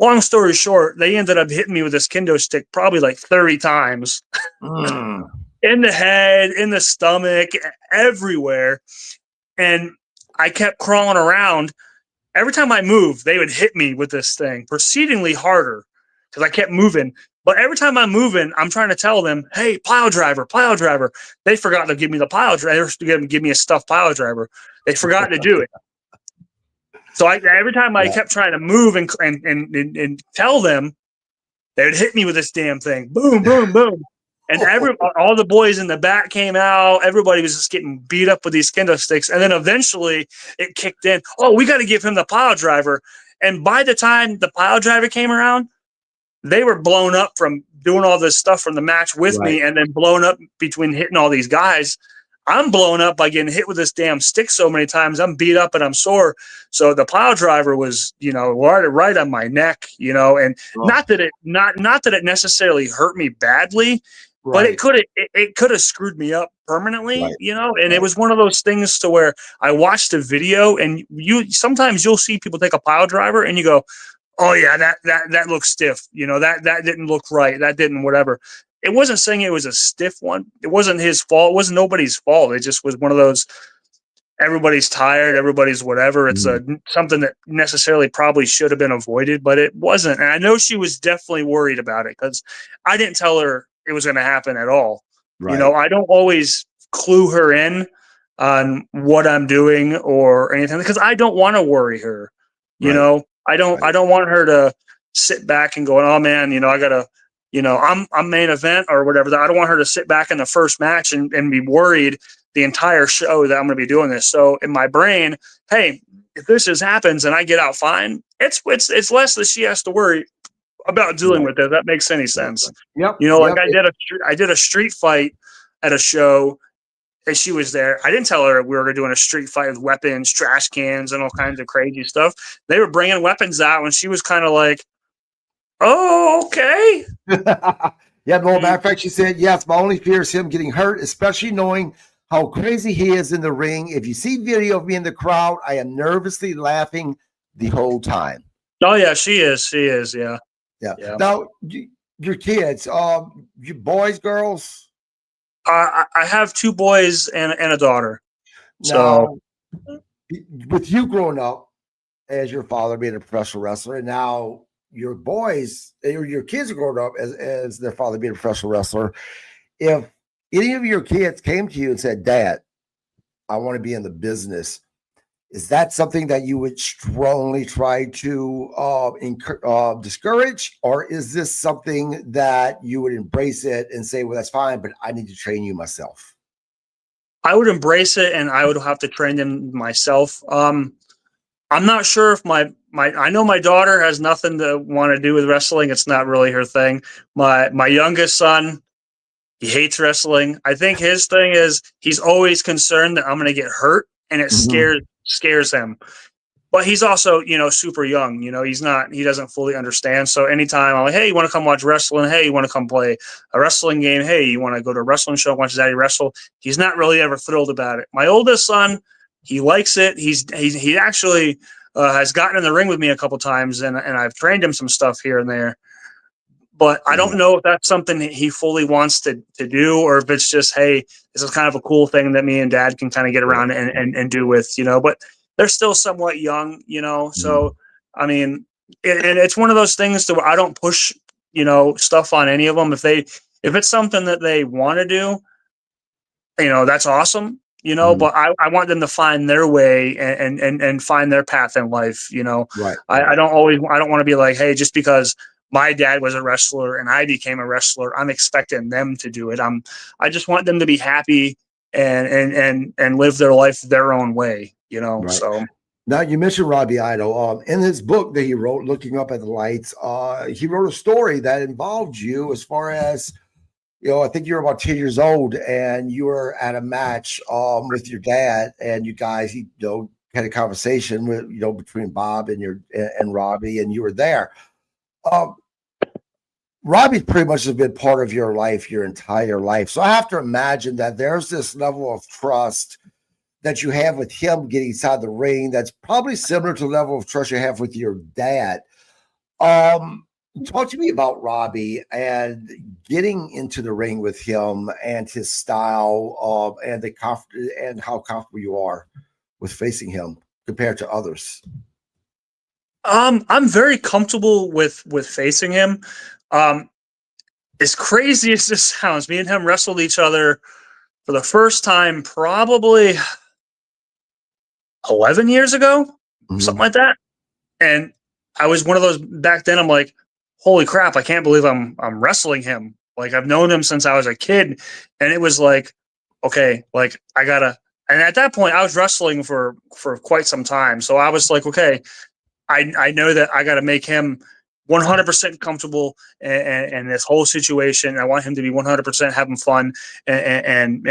Long story short, they ended up hitting me with this kendo stick probably like 30 times. In the head, in the stomach, everywhere. And I kept crawling around. Every time I moved, they would hit me with this thing, proceedingly harder, because I kept moving. But every time I'm moving, I'm trying to tell them, hey, pile driver. They forgot to give me the pile driver. They were give me a stuffed pile driver. They forgot to do it. So every time I kept trying to move and tell them, they would hit me with this damn thing. Boom, boom, boom. And all the boys in the back came out. Everybody was just getting beat up with these kendo sticks. And then eventually it kicked in. Oh, we got to give him the pile driver. And by the time the pile driver came around, they were blown up from doing all this stuff from the match with me, and then blown up between hitting all these guys. I'm blown up by getting hit with this damn stick so many times. I'm beat up and I'm sore. So the pile driver was, right on my neck, and not that it necessarily hurt me badly. But it could have screwed me up permanently, and it was one of those things to where I watched a video, and sometimes you'll see people take a pile driver and you go, oh yeah, that looks stiff. That didn't look right. That didn't whatever. It wasn't saying it was a stiff one. It wasn't his fault. It wasn't nobody's fault. It just was one of those, everybody's tired, everybody's whatever. It's something that necessarily probably should have been avoided, but it wasn't. And I know she was definitely worried about it because I didn't tell her it was going to happen at all. I don't always clue her in on what I'm doing or anything because I don't want to worry her. I don't want her to sit back and go, oh man, I gotta, I'm main event or whatever. I don't want her to sit back in the first match and be worried the entire show that I'm going to be doing this. So in my brain, hey, if this happens and I get out fine, it's less that she has to worry about dealing with it. That makes any sense. I did a street fight at a show and she was there. I didn't tell her we were doing a street fight with weapons, trash cans, and all kinds of crazy stuff. They were bringing weapons out and she was kind of like, oh, okay. Yeah, no, matter of fact, she said, yes, my only fear is him getting hurt, especially knowing how crazy he is in the ring. If you see video of me in the crowd, I am nervously laughing the whole time. Oh yeah, she is. She is. Yeah. Yeah. Yeah. Now, your kids, you boys, girls? I have 2 boys and a daughter. So Now, with you growing up as your father being a professional wrestler, and now your boys, or your kids are growing up as their father being a professional wrestler, if any of your kids came to you and said, Dad, I want to be in the business, is that something that you would strongly try to discourage, or is this something that you would embrace it and say, well, that's fine, but I need to train you myself? I would embrace it, and I would have to train them myself. I'm not sure if my I know my daughter has nothing to want to do with wrestling. It's not really her thing. My youngest son, he hates wrestling. I think his thing is he's always concerned that I'm going to get hurt, and it scares him. But he's also, super young. He doesn't fully understand. So anytime I'm like, hey, you want to come watch wrestling? Hey, you want to come play a wrestling game? Hey, you want to go to a wrestling show, watch Daddy wrestle? He's not really ever thrilled about it. My oldest son, he likes it. He actually has gotten in the ring with me a couple times, and I've trained him some stuff here and there. But I don't know if that's something he fully wants to do, or if it's just, hey, this is kind of a cool thing that me and Dad can kind of get around and do with, But they're still somewhat young, So, I mean, and it's one of those things where I don't push, stuff on any of them. If it's something that they want to do, that's awesome. But I want them to find their way and find their path in life. Right. I don't want to be like, hey, just because my dad was a wrestler and I became a wrestler, I'm expecting them to do it. I just want them to be happy and live their life their own way, Right. So now you mentioned Robbie Idol. In his book that he wrote, Looking Up at the Lights, he wrote a story that involved you as far as, I think you were about 10 years old and you were at a match with your dad, and you guys, had a conversation with, between Bob and Robbie, and you were there. Robbie pretty much has been part of your life, your entire life. So I have to imagine that there's this level of trust that you have with him getting inside the ring that's probably similar to the level of trust you have with your dad. Talk to me about Robbie and getting into the ring with him and his style, and and how comfortable you are with facing him compared to others. I'm very comfortable with facing him. As crazy as this sounds, me and him wrestled each other for the first time probably 11 years ago, something like that. And I was one of those back then. I'm like, holy crap, I can't believe I'm wrestling him. Like, I've known him since I was a kid. And it was like, okay, like and at that point I was wrestling for quite some time. So I was like, okay, I know that I got to make him 100% comfortable and this whole situation. I want him to be 100% having fun and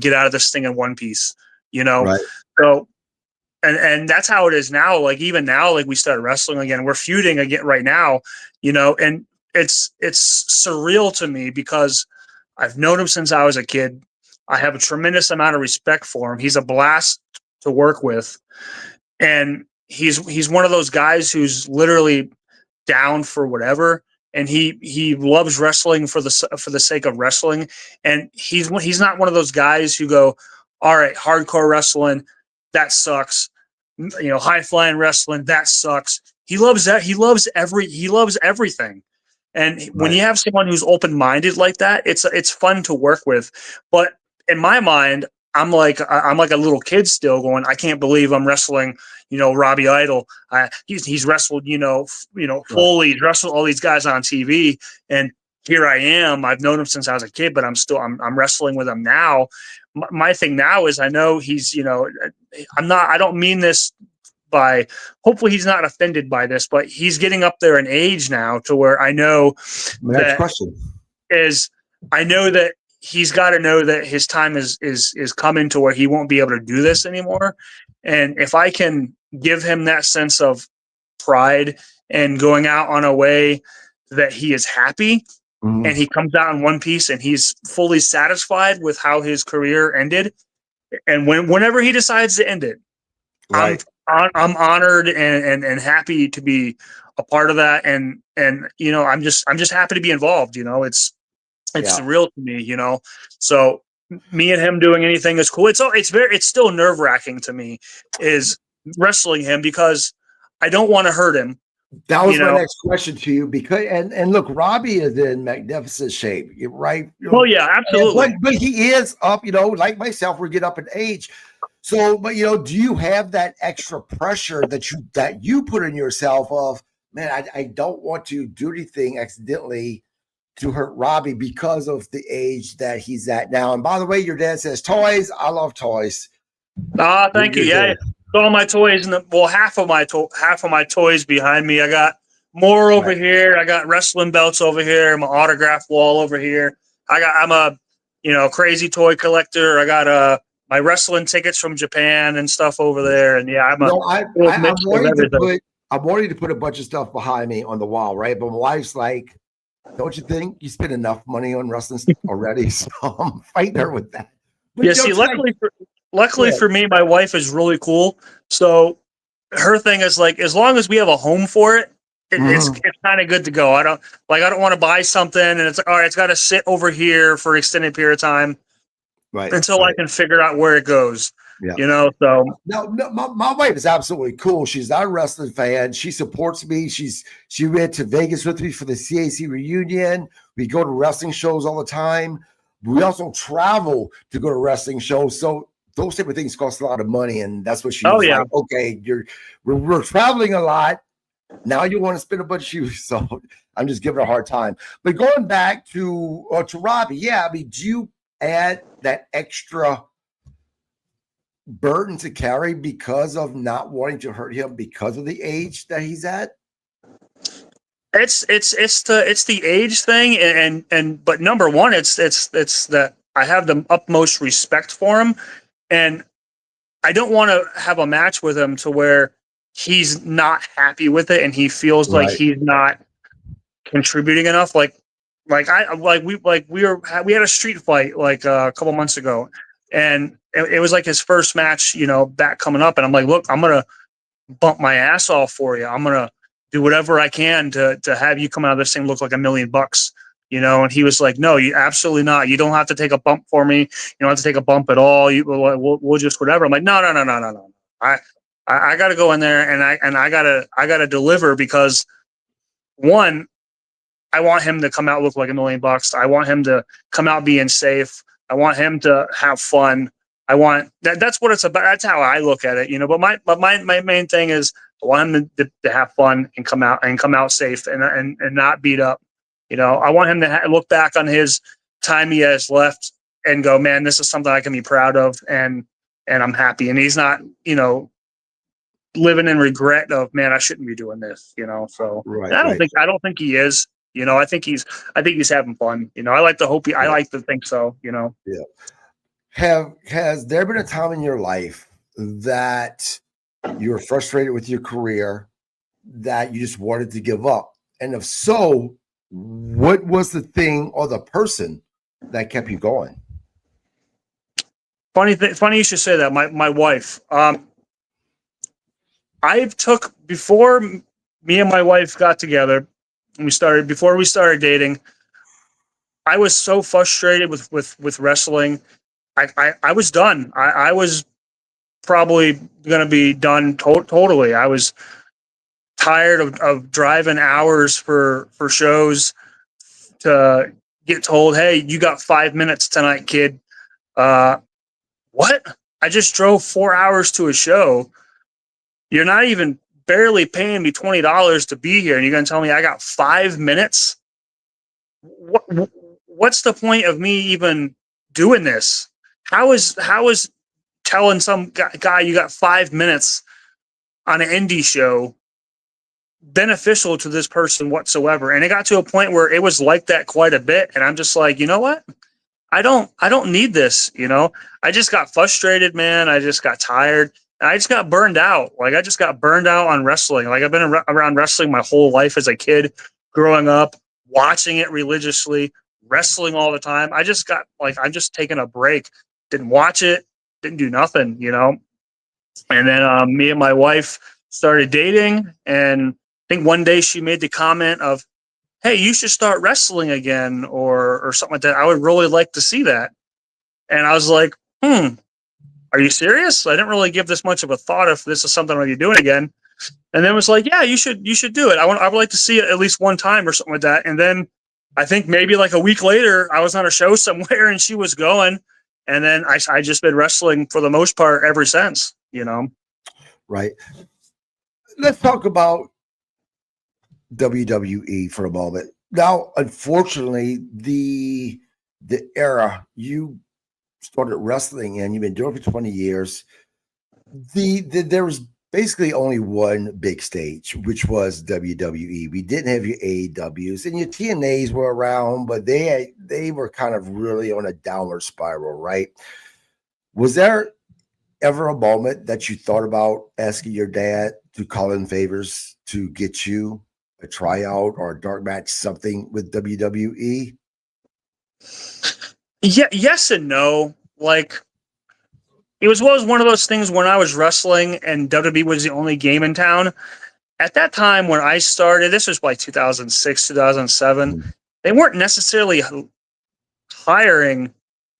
get out of this thing in one piece, Right. So, and that's how it is now. Like, even now, like, we started wrestling again, we're feuding again right now, and it's surreal to me because I've known him since I was a kid. I have a tremendous amount of respect for him. He's a blast to work with. And he's one of those guys who's literally down for whatever, and he loves wrestling for the sake of wrestling. And he's not one of those guys who go, all right, hardcore wrestling, that sucks. High flying wrestling, that sucks. He loves that. He loves everything. And when you have someone who's open minded like that, it's fun to work with. But in my mind, I'm like a little kid still going, I can't believe I'm wrestling, Robbie Idol. He's wrestled, Foley, he's wrestled all these guys on TV. And here I am. I've known him since I was a kid, but I'm wrestling with him now. My thing now is I know he's, I don't mean this by, hopefully he's not offended by this, but he's getting up there in age now to where I know I know that he's got to know that his time is coming to where he won't be able to do this anymore. And if I can give him that sense of pride and going out on a way that he is happy, Mhm. and he comes out in one piece and he's fully satisfied with how his career ended. And whenever he decides to end it, Right. I'm honored and happy to be a part of that. And I'm just happy to be involved. It's Yeah. surreal to me. So me and him doing anything is cool. It's still nerve wracking to me is wrestling him because I don't want to hurt him. That was my next question to you because and look, Robbie is in magnificent shape, right? Oh yeah, absolutely. But he is up, like myself, we get up in age. So, but do you have that extra pressure that you put in yourself of, man, I don't want to do anything accidentally to hurt Robbie because of the age that he's at now. And by the way, your dad says toys. I love toys. Thank you. Yeah, all my toys half of my toys behind me. I got more over here. I got wrestling belts over here. My autograph wall over here. I'm a crazy toy collector. I got my wrestling tickets from Japan and stuff over there. And yeah, I'm wanting to put a bunch of stuff behind me on the wall, right? But my wife's like, don't you think you spend enough money on wrestling already? So I'm fighting her with that. But yeah, see, luckily for me, my wife is really cool. So her thing is like, as long as we have a home for it, it's kind of good to go. I don't want to buy something and it's like, all right, it's got to sit over here for an extended period of time, until I can figure out where it goes. Yeah. So no, my wife is absolutely cool. She's not a wrestling fan. She supports me. She went to Vegas with me for the CAC reunion. We go to wrestling shows all the time. We also travel to go to wrestling shows. So those type of things cost a lot of money, and that's what she was like. Okay, we're traveling a lot. Now you want to spend a bunch of shoes. So I'm just giving her a hard time. But going back to Robbie, yeah, I mean, do you add that extra burden to carry because of not wanting to hurt him because of the age that he's at? It's the age thing, and but number one, it's that I have the utmost respect for him, and I don't want to have a match with him to where he's not happy with it and he feels like he's not contributing enough. We had a street fight like a couple months ago, and it was like his first match, back coming up, and I'm like, look, I'm gonna bump my ass off for you. I'm gonna do whatever I can to have you come out of this thing look like $1 million. And he was like, no, you absolutely not. You don't have to take a bump for me. You don't have to take a bump at all. We'll just whatever. I'm like, no. I got to go in there and I gotta deliver because one, I want him to come out look like $1 million. I want him to come out being safe. I want him to have fun. I want that's what it's about. That's how I look at it, But my main thing is I want him to have fun and come out safe and not beat up. I want him to look back on his time he has left and go, man, this is something I can be proud of, and I'm happy. And he's not, living in regret of, man, I shouldn't be doing this. So I don't think he is. I think he's having fun. I like to hope I like to think so. Yeah. Has there been a time in your life that you were frustrated with your career that you just wanted to give up? And if so, what was the thing or the person that kept you going? Funny you should say that. My wife. Before me and my wife got together, and before we started dating, I was so frustrated with wrestling. I was done. I was probably going to be done totally. I was tired of driving hours for shows to get told, hey, you got 5 minutes tonight, kid. What? I just drove 4 hours to a show. You're not even barely paying me $20 to be here, and you're going to tell me I got 5 minutes? What's the point of me even doing this? How is telling some guy you got 5 minutes on an indie show beneficial to this person whatsoever? And it got to a point where it was like that quite a bit, and I'm just like, you know what? I don't need this. I just got frustrated, man. I just got tired. And I just got burned out. I just got burned out on wrestling. I've been around wrestling my whole life as a kid, growing up, watching it religiously, wrestling all the time. I just got like, I'm just taking a break. Didn't watch it, didn't do nothing, you know? And then me and my wife started dating. And I think one day she made the comment of, hey, you should start wrestling again or something like that. I would really like to see that. And I was like, are you serious? I didn't really give this much of a thought if this is something I'll be doing again. And then it was like, yeah, you should do it. I would like to see it at least one time or something like that. And then I think maybe like a week later, I was on a show somewhere and she was going. And then I just been wrestling for the most part ever since, you know? Right. Let's talk about WWE for a moment. Now, unfortunately, the era you started wrestling in, you've been doing it for 20 years. There was basically only one big stage, which was WWE. We didn't have your AEWs, and your TNAs were around, but they were kind of really on a downward spiral, right? Was there ever a moment that you thought about asking your dad to call in favors to get you a tryout or a dark match, something with WWE? Yeah, yes and no. Like, it was one of those things when I was wrestling and WWE was the only game in town. At that time when I started, this was like 2006, 2007, they weren't necessarily hiring,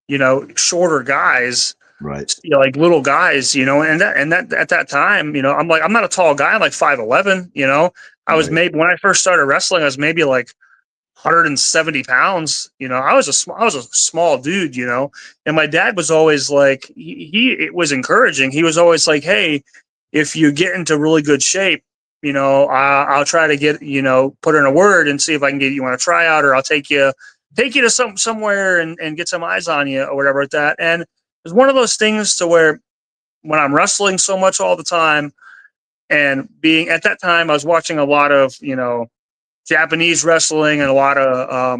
you know, shorter guys, Right. you know, like little guys, you know, and that at that time, you know, I'm not a tall guy. I'm like 5'11", you know. I was maybe, when I first started wrestling, I was maybe like 170 pounds. You know, I was a small dude, you know, and my dad was always like, it was encouraging. He was always like, hey, if you get into really good shape, you know, I'll try to get, you know, put in a word and see if I can get you on a tryout, or I'll take you to somewhere and get some eyes on you or whatever like that. And it was one of those things to where when I'm wrestling so much all the time, and being at that time, I was watching a lot of, you know, Japanese wrestling and a lot of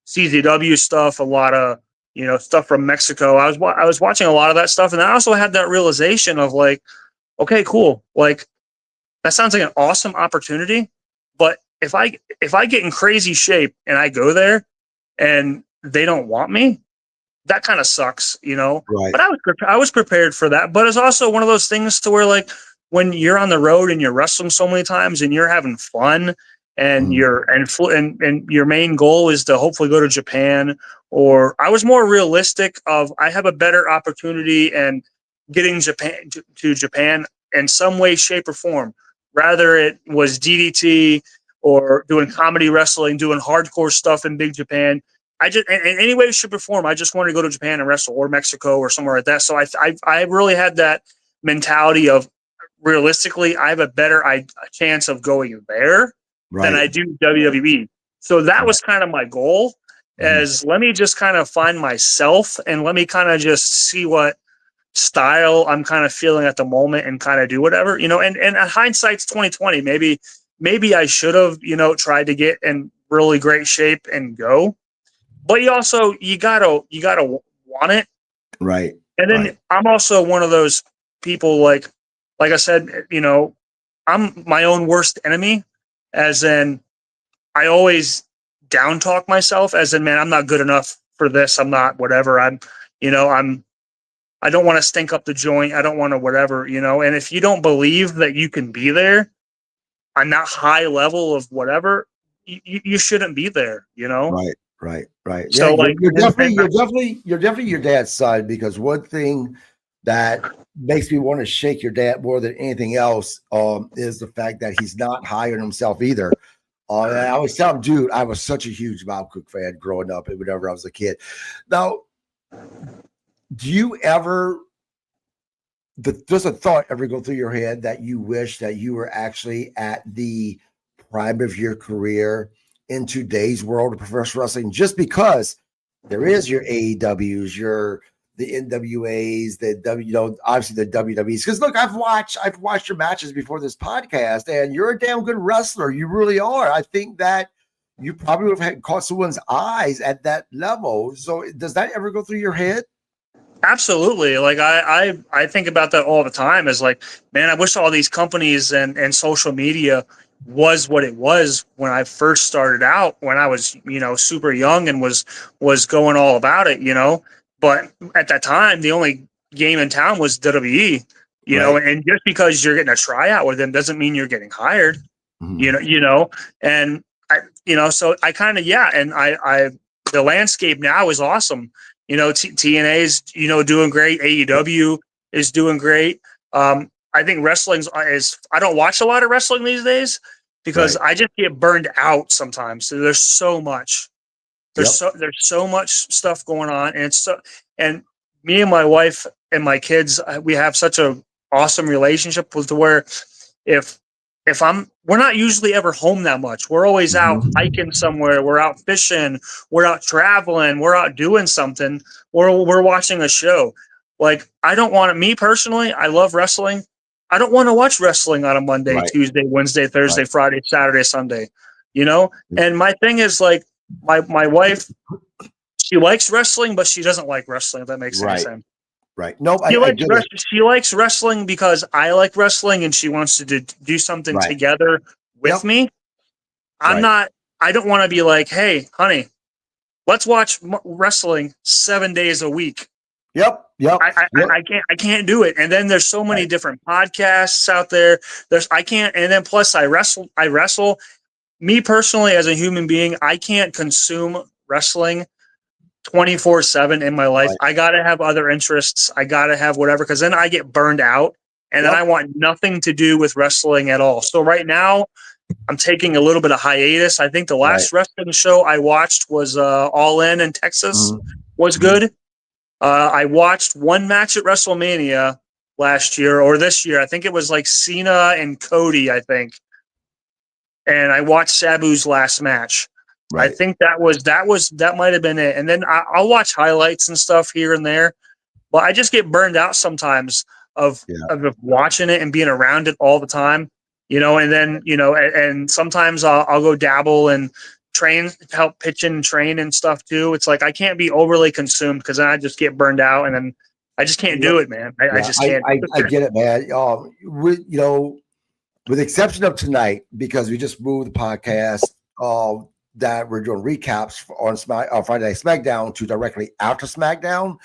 CZW stuff, a lot of, you know, stuff from Mexico. I was watching a lot of that stuff, and I also had that realization of like, okay, cool, like that sounds like an awesome opportunity, but if I get in crazy shape and I go there and they don't want me, that kind of sucks, you know. Right. But I was prepared for that. But it's also one of those things to where like when you're on the road and you're wrestling so many times and you're having fun and and your main goal is to hopefully go to Japan, or I was more realistic of I have a better opportunity and getting Japan to Japan in some way, shape, or form. Rather it was DDT or doing comedy wrestling, doing hardcore stuff in Big Japan. I just, in any way, shape, or form, I just wanted to go to Japan and wrestle, or Mexico or somewhere like that. So I really had that mentality of realistically, I have a better chance of going there than I do WWE. So that was kind of my goal, as let me just kind of find myself and let me kind of just see what style I'm kind of feeling at the moment and kind of do whatever, you know, and hindsight's 2020. Maybe I should have, you know, tried to get in really great shape and go. But you gotta want it. Right. And then I'm also one of those people, like I said, you know, I'm my own worst enemy, as in I always down talk myself, as in, man, I'm not good enough for this. I'm not whatever. I don't want to stink up the joint. I don't want to whatever, you know. And if you don't believe that you can be there on that high level of whatever, you shouldn't be there, you know. Right. So Yeah, like, you're definitely your dad's side, because one thing that makes me want to shake your dad more than anything else is the fact that he's not high on himself either. I always tell him, dude, I was such a huge Bob Cook fan growing up and whenever I was a kid. Now, do you ever, does a thought ever go through your head that you wish that you were actually at the prime of your career in today's world of professional wrestling? Just because there is your AEWs, the NWAs, obviously the WWEs. Because look, I've watched your matches before this podcast, and you're a damn good wrestler. You really are. I think that you probably would have caught someone's eyes at that level. So does that ever go through your head? Absolutely. Like I think about that all the time, as like, man, I wish all these companies and social media was what it was when I first started out, when I was, super young and was going all about it, but at that time, the only game in town was WWE, Right. and just because you're getting a tryout with them doesn't mean you're getting hired, Mhm. and so I kind of, and I, the landscape now is awesome. TNA is, doing great. AEW is doing great. I think I don't watch a lot of wrestling these days because Right. I just get burned out sometimes. So there's so much, Yep. there's so much stuff going on. And me and my wife and my kids, we have such a awesome relationship with, to where if we're not usually ever home that much. We're always out Mhm. hiking somewhere. We're out fishing. We're out traveling. We're out doing something. We're watching a show. Like, I don't want to, me personally, I love wrestling. I don't want to watch wrestling on a Monday, Right. Tuesday, Wednesday, Thursday, Right. Friday, Saturday, Sunday, And my thing is, like, my wife, she likes wrestling, but she doesn't like wrestling, if that makes any Right. sense. Right. Nope. She I likes get it. wrestling. She likes wrestling because I like wrestling, and she wants to do something Right. together with Yep. me. I'm Right. not. I don't want to be like, hey, honey, let's watch wrestling 7 days a week. Yep. Yep. Yep. I can't do it. And then there's so many Right. different podcasts out there. I can't. And then plus I wrestle. Me personally, as a human being, I can't consume wrestling 24/7 in my life. Right. I got to have other interests. I got to have whatever, because then I get burned out, and then I Yep. want nothing to do with wrestling at all. So right now, I'm taking a little bit of hiatus. I think the Right. last wrestling show I watched was All In Texas. Mhm. Was Mhm. good. I watched one match at WrestleMania last year or this year. I think it was like Cena and Cody, I think. And I watched Sabu's last match. I Right. think that might have been it. And then I'll watch highlights and stuff here and there, but I just get burned out sometimes of Yeah. of watching it and being around it all the time, And then and sometimes I'll go dabble and train, help pitch and train and stuff too. It's like I can't be overly consumed because then I just get burned out, and then I just can't Yep. do it, man. I Yeah. just can't. I get it, man. With the exception of tonight, because we just moved the podcast that we're doing recaps on Friday Night SmackDown to directly after SmackDown.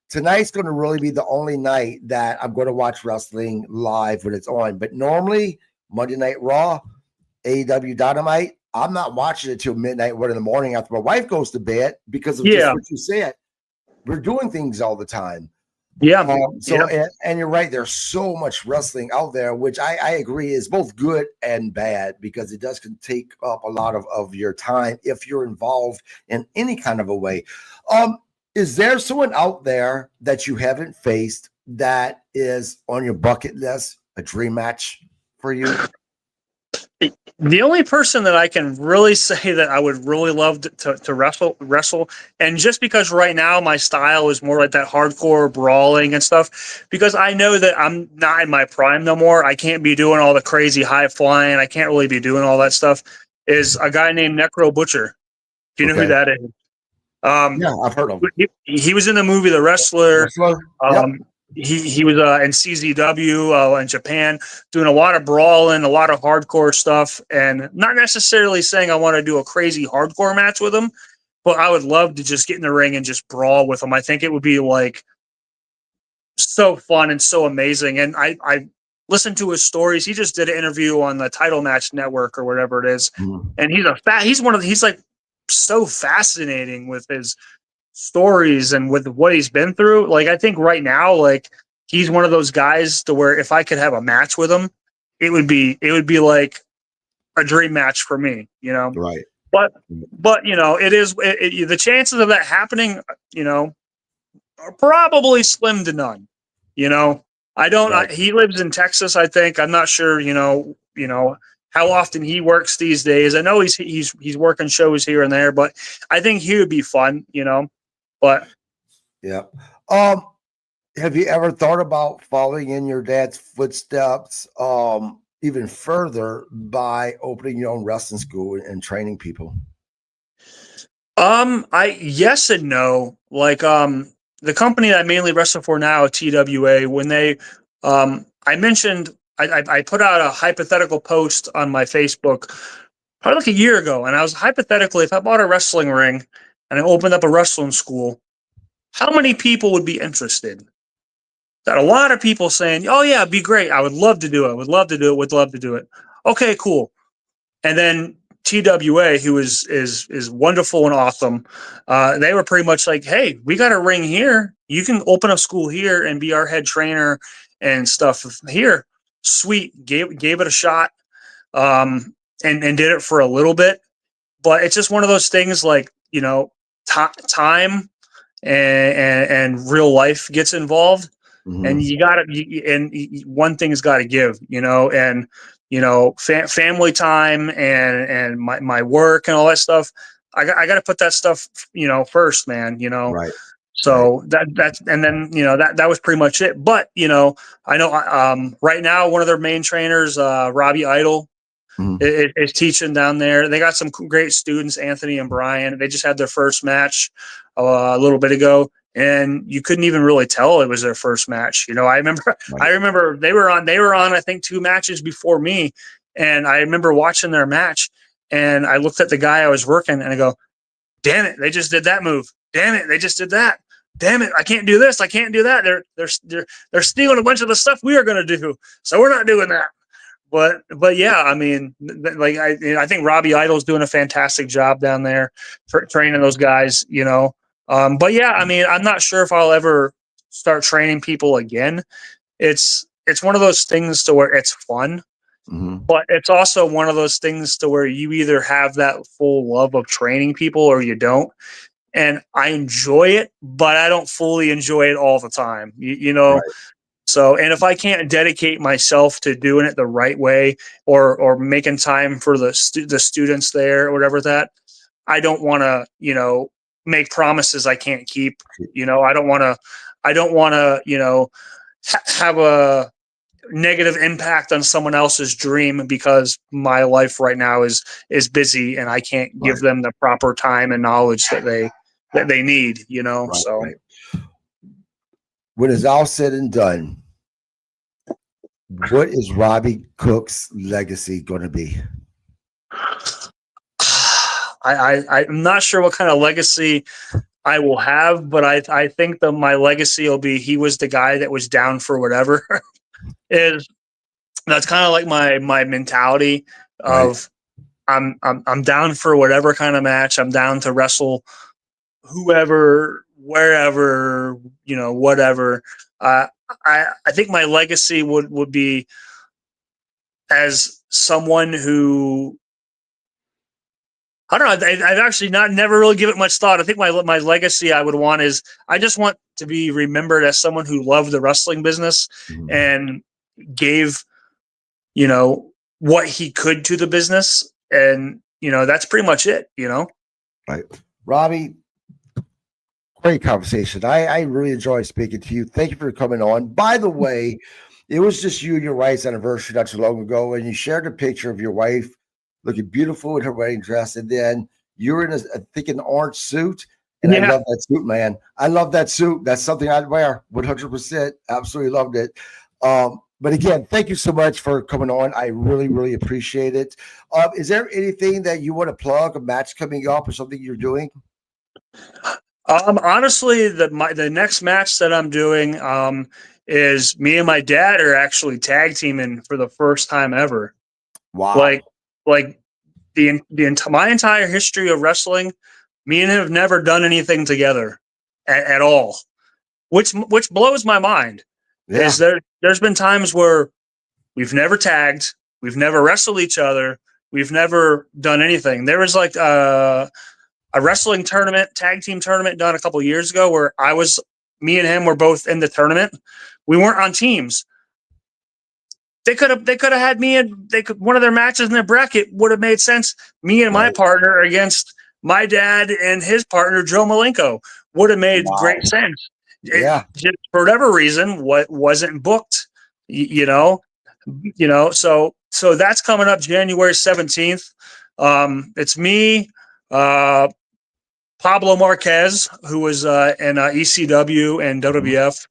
Tonight's going to really be the only night that I'm going to watch wrestling live when it's on. But normally, Monday Night Raw, AEW Dynamite, I'm not watching it till midnight, 1 in the morning after my wife goes to bed because of just Yeah, what you said. We're doing things all the time. yeah, So, yeah, and you're right, there's so much wrestling out there, which I agree is both good and bad because it does can take up a lot of your time if you're involved in any kind of a way. Is there someone out there that you haven't faced that is on your bucket list, a dream match for you? The only person that I can really say that I would really love to wrestle, and just because right now my style is more like that hardcore brawling and stuff, because I know that I'm not in my prime no more. I can't be doing all the crazy high flying. I can't really be doing all that stuff. Is a guy named Necro Butcher. Do you know who Okay. that is? Um, Yeah, I've heard of him. he was in the movie The Wrestler. Wrestler? Yep. He was in CZW in Japan, doing a lot of brawling, a lot of hardcore stuff, and not necessarily saying I want to do a crazy hardcore match with him, but I would love to just get in the ring and just brawl with him. I think it would be like so fun and so amazing. And I listened to his stories. He just did an interview on the Title Match Network or whatever it is, Mhm. and he's like so fascinating with his stories and with what he's been through. Like, I think right now, like, he's one of those guys to where if I could have a match with him, it would be like a dream match for me. Right. But the chances of that happening, you know, are probably slim to none. You know, Right. he lives in Texas, I think. I'm not sure, how often he works these days. I know he's working shows here and there, but I think he would be fun. But Yeah. Um, have you ever thought about following in your dad's footsteps even further by opening your own wrestling school and training people? I yes and no. Like the company that I mainly wrestle for now, TWA, when they I mentioned I put out a hypothetical post on my Facebook probably like a year ago, and I was hypothetically, if I bought a wrestling ring and I opened up a wrestling school, how many people would be interested? Got a lot of people saying, "Oh yeah, it'd be great. I would love to do it. Would love to do it. Would love to do it." Okay, cool. And then TWA, who is wonderful and awesome, they were pretty much like, "Hey, we got a ring here. You can open a school here and be our head trainer and stuff here." Sweet, gave it a shot, and did it for a little bit. But it's just one of those things, like, time and real life gets involved, and you got to, one thing's got to give, and family time and my work and all that stuff. I got to put that stuff, first, man. Right. So that's, and then that was pretty much it. But I know right now one of their main trainers, Robbie Idol, is teaching down there. They got some great students, Anthony and Brian. They just had their first match a little bit ago, and you couldn't even really tell it was their first match. I remember they were on I think 2 matches before me, and I remember watching their match, and I looked at the guy I was working, and I go, "Damn it, they just did that move. Damn it, they just did that. Damn it, I can't do this. I can't do that. They're stealing a bunch of the stuff we are going to do, so we're not doing that." But yeah, I mean, like I think Robbie Idol's doing a fantastic job down there for training those guys. But yeah, I mean, I'm not sure if I'll ever start training people again. It's one of those things to where it's fun, but it's also one of those things to where you either have that full love of training people or you don't. And I enjoy it, but I don't fully enjoy it all the time. Right. So, and if I can't dedicate myself to doing it the right way, or making time for the students there or whatever that, I don't want to, make promises I can't keep. I don't want to, have a negative impact on someone else's dream because my life right now is busy and I can't give them the proper time and knowledge that they need. So. Right. When it's all said and done, what is Robbie Cook's legacy going to be? I'm not sure what kind of legacy I will have, but I think that my legacy will be, he was the guy that was down for whatever. That's kind of like my mentality of, right. I'm down for whatever kind of match. I'm down to wrestle whoever, wherever, whatever. I think my legacy would be as someone who, I don't know. I've actually never really given it much thought. I think my legacy I would want is, I just want to be remembered as someone who loved the wrestling business and gave, what he could to the business. And, that's pretty much it, Right. Robbie, great conversation. I really enjoyed speaking to you. Thank you for coming on. By the way, it was just you and your wife's anniversary not too long ago, and you shared a picture of your wife looking beautiful in her wedding dress, and then you're in an orange suit, and I love that suit, man. I love that suit. That's something I'd wear 100%. Absolutely loved it. But again, thank you so much for coming on. I really, really appreciate it. Is there anything that you want to plug, a match coming up or something you're doing? Honestly, the next match that I'm doing is me and my dad are actually tag teaming for the first time ever. Wow! Like my entire history of wrestling, me and him have never done anything together at all, which blows my mind. Yeah. Is there's been times where we've never tagged, we've never wrestled each other, we've never done anything. There was like a wrestling tournament, tag team tournament done a couple years ago where me and him were both in the tournament. We weren't on teams. They could have had me, and one of their matches in their bracket would have made sense. Me and my partner against my dad and his partner, Joe Malenko, would have made great sense. Yeah. Just for whatever reason, what wasn't booked, so that's coming up January 17th. It's me, Pablo Marquez, who was in ECW and WWF,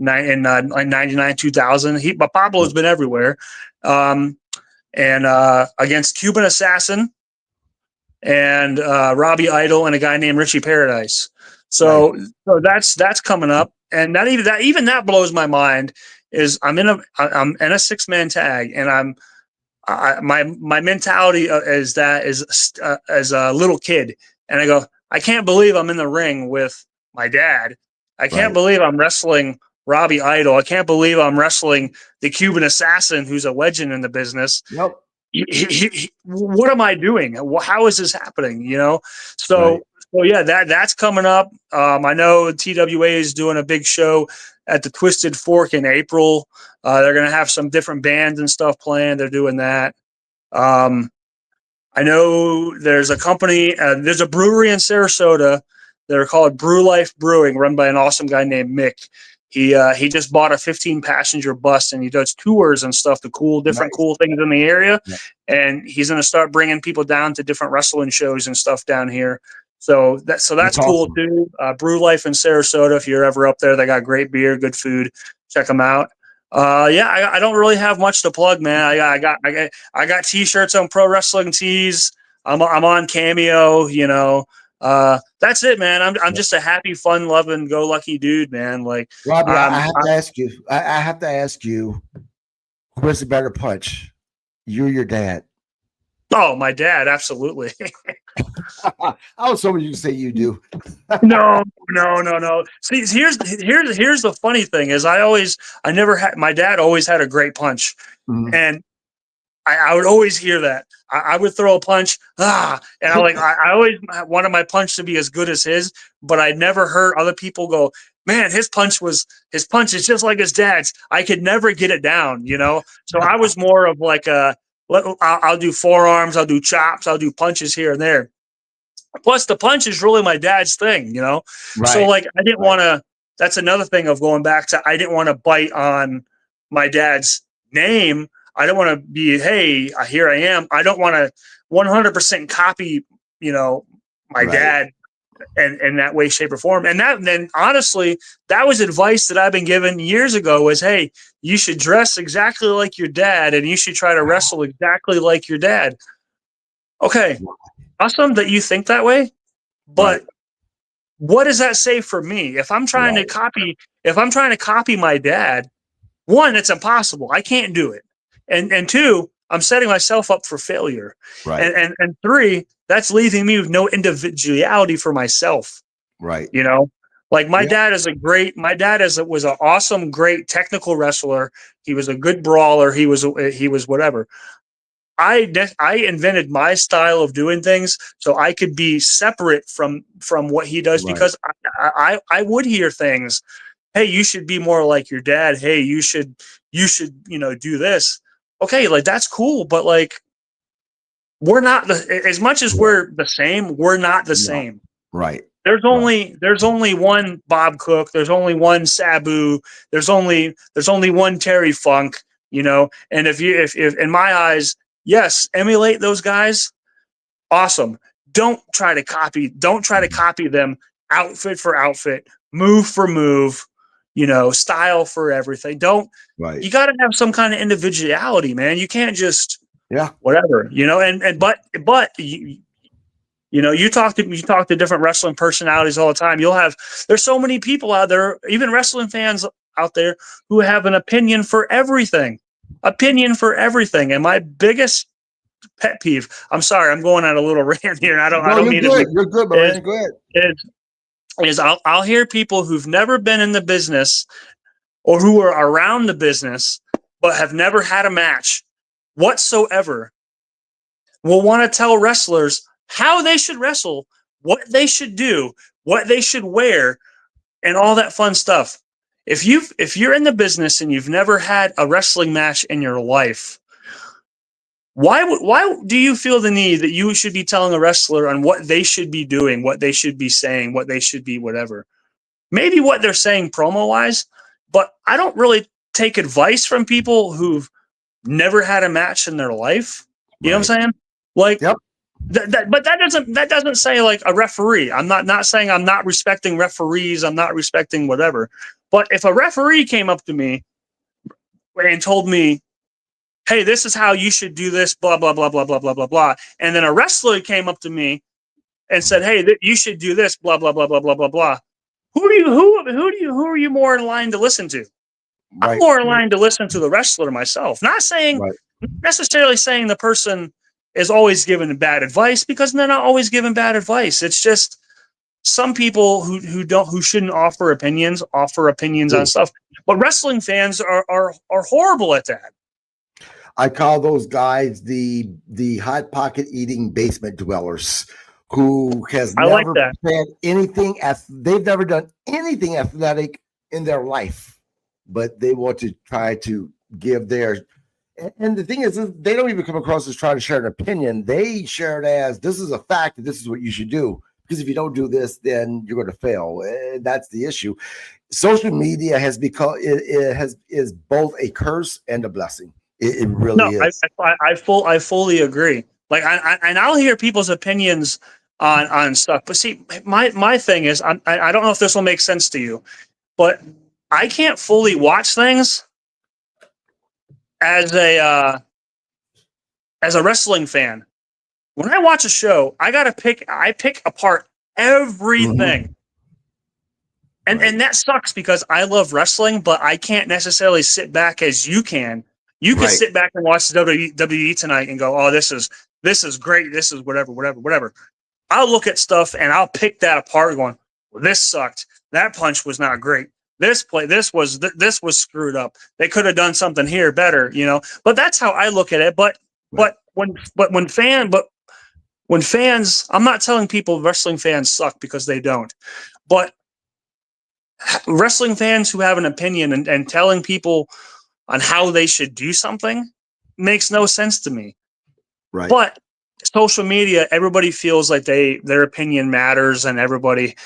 in like 99, 2000. But Pablo's been everywhere. And against Cuban Assassin and Robbie Idol and a guy named Richie Paradise. So that's coming up, and that blows my mind. Is I'm in a 6-man tag, and my mentality is as a little kid, and I go, I can't believe I'm in the ring with my dad. I can't believe I'm wrestling Robbie Idol. I can't believe I'm wrestling the Cuban Assassin, who's a legend in the business. Yep. What am I doing? How is this happening? So yeah, that's coming up. I know TWA is doing a big show at the Twisted Fork in April. They're going to have some different bands and stuff playing. They're doing that. I know there's a company, there's a brewery in Sarasota. They're called Brew Life Brewing, run by an awesome guy named Mick. He just bought a 15-passenger bus, and he does tours and stuff to cool things in the area. Yeah. And he's going to start bringing people down to different wrestling shows and stuff down here. So that's cool awesome. Too. Brew Life in Sarasota. If you're ever up there, they got great beer, good food. Check them out. I don't really have much to plug, man. I got t-shirts on Pro Wrestling Tees. I'm on Cameo. That's it, man. I'm just a happy, fun loving, go lucky dude, man. Like, Robbie, I have to ask you, who has the better punch? You or your dad? Oh, my dad, absolutely. I was hoping you could say you do. No. See, here's the funny thing is my dad always had a great punch. Mm-hmm. And I would always hear that. I would throw a punch, and I always wanted my punch to be as good as his, but I never heard other people go, man, his punch is just like his dad's. I could never get it down, So I was more of like I'll do forearms, I'll do chops, I'll do punches here and there. Plus, the punch is really my dad's thing, Right. So like I didn't want to. That's another thing of going back to I didn't want to bite on my dad's name. I don't want to be, hey, here I am. I don't want to 100% copy, my dad in that way, shape, or form. And then honestly, that was advice that I've been given years ago was, hey, you should dress exactly like your dad and you should try to wrestle exactly like your dad. Okay. Awesome that you think that way. But what does that say for me? If I'm trying to copy my dad, one, it's impossible. I can't do it. And two, I'm setting myself up for failure. Right. And three, that's leaving me with no individuality for myself. Right. Like my dad was an awesome, great technical wrestler. He was a good brawler. He was whatever. I invented my style of doing things so I could be separate from what he does because I would hear things. Hey, you should be more like your dad. Hey, you should do this. Okay, like that's cool, but like we're not as much as we're the same, we're not the same. Right. There's only one Bob Cook, there's only one Sabu, there's only one Terry Funk, and if in my eyes, yes, emulate those guys, awesome. Don't try to copy them outfit for outfit, move for move. Style for everything. You got to have some kind of individuality, man. You can't just, whatever, but you talk to different wrestling personalities all the time. There's so many people out there, even wrestling fans out there who have an opinion for everything. And my biggest pet peeve, I'm sorry, I'm going on a little rant here and I don't mean it. You're good, man. Go ahead. Is I'll hear people who've never been in the business or who are around the business but have never had a match whatsoever will want to tell wrestlers how they should wrestle, what they should do, what they should wear, and all that fun stuff. If you're in the business and you've never had a wrestling match in your life, why do you feel the need that you should be telling a wrestler on what they should be doing, what they should be saying, what they should be, whatever? Maybe what they're saying promo-wise, but I don't really take advice from people who've never had a match in their life. You know what I'm saying? Like, but that doesn't say like a referee. I'm not saying I'm not respecting referees. I'm not respecting whatever. But if a referee came up to me and told me, hey, this is how you should do this, blah, blah, blah, blah, blah, blah, blah, blah. And then a wrestler came up to me and said, hey, you should do this, blah, blah, blah, blah, blah, blah, blah. Who are you more in line to listen to? I'm more in line to listen to the wrestler myself. Not necessarily saying the person is always giving bad advice, because they're not always giving bad advice. It's just some people who shouldn't offer opinions on stuff. But wrestling fans are horrible at that. I call those guys the hot pocket eating basement dwellers who has never said anything. They've never done anything athletic in their life, but they want to try to give their. And the thing is, they don't even come across as trying to share an opinion. They share it as, this is a fact, and this is what you should do. Because if you don't do this, then you're going to fail. That's the issue. Social media has become is both a curse and a blessing. It really is. I fully agree. Like and I'll hear people's opinions on stuff. But see, my thing is, I don't know if this will make sense to you, but I can't fully watch things as a wrestling fan. When I watch a show, I pick apart everything. And that sucks, because I love wrestling, but I can't necessarily sit back as you can. You can sit back and watch WWE tonight and go, oh, this is great. This is whatever. I'll look at stuff and I'll pick that apart going, well, this sucked. That punch was not great. This was screwed up. They could have done something here better, but that's how I look at it. But when fans, I'm not telling people wrestling fans suck, because they don't, but wrestling fans who have an opinion and telling people on how they should do something makes no sense to me. Right. But social media, everybody feels like their opinion matters, and everybody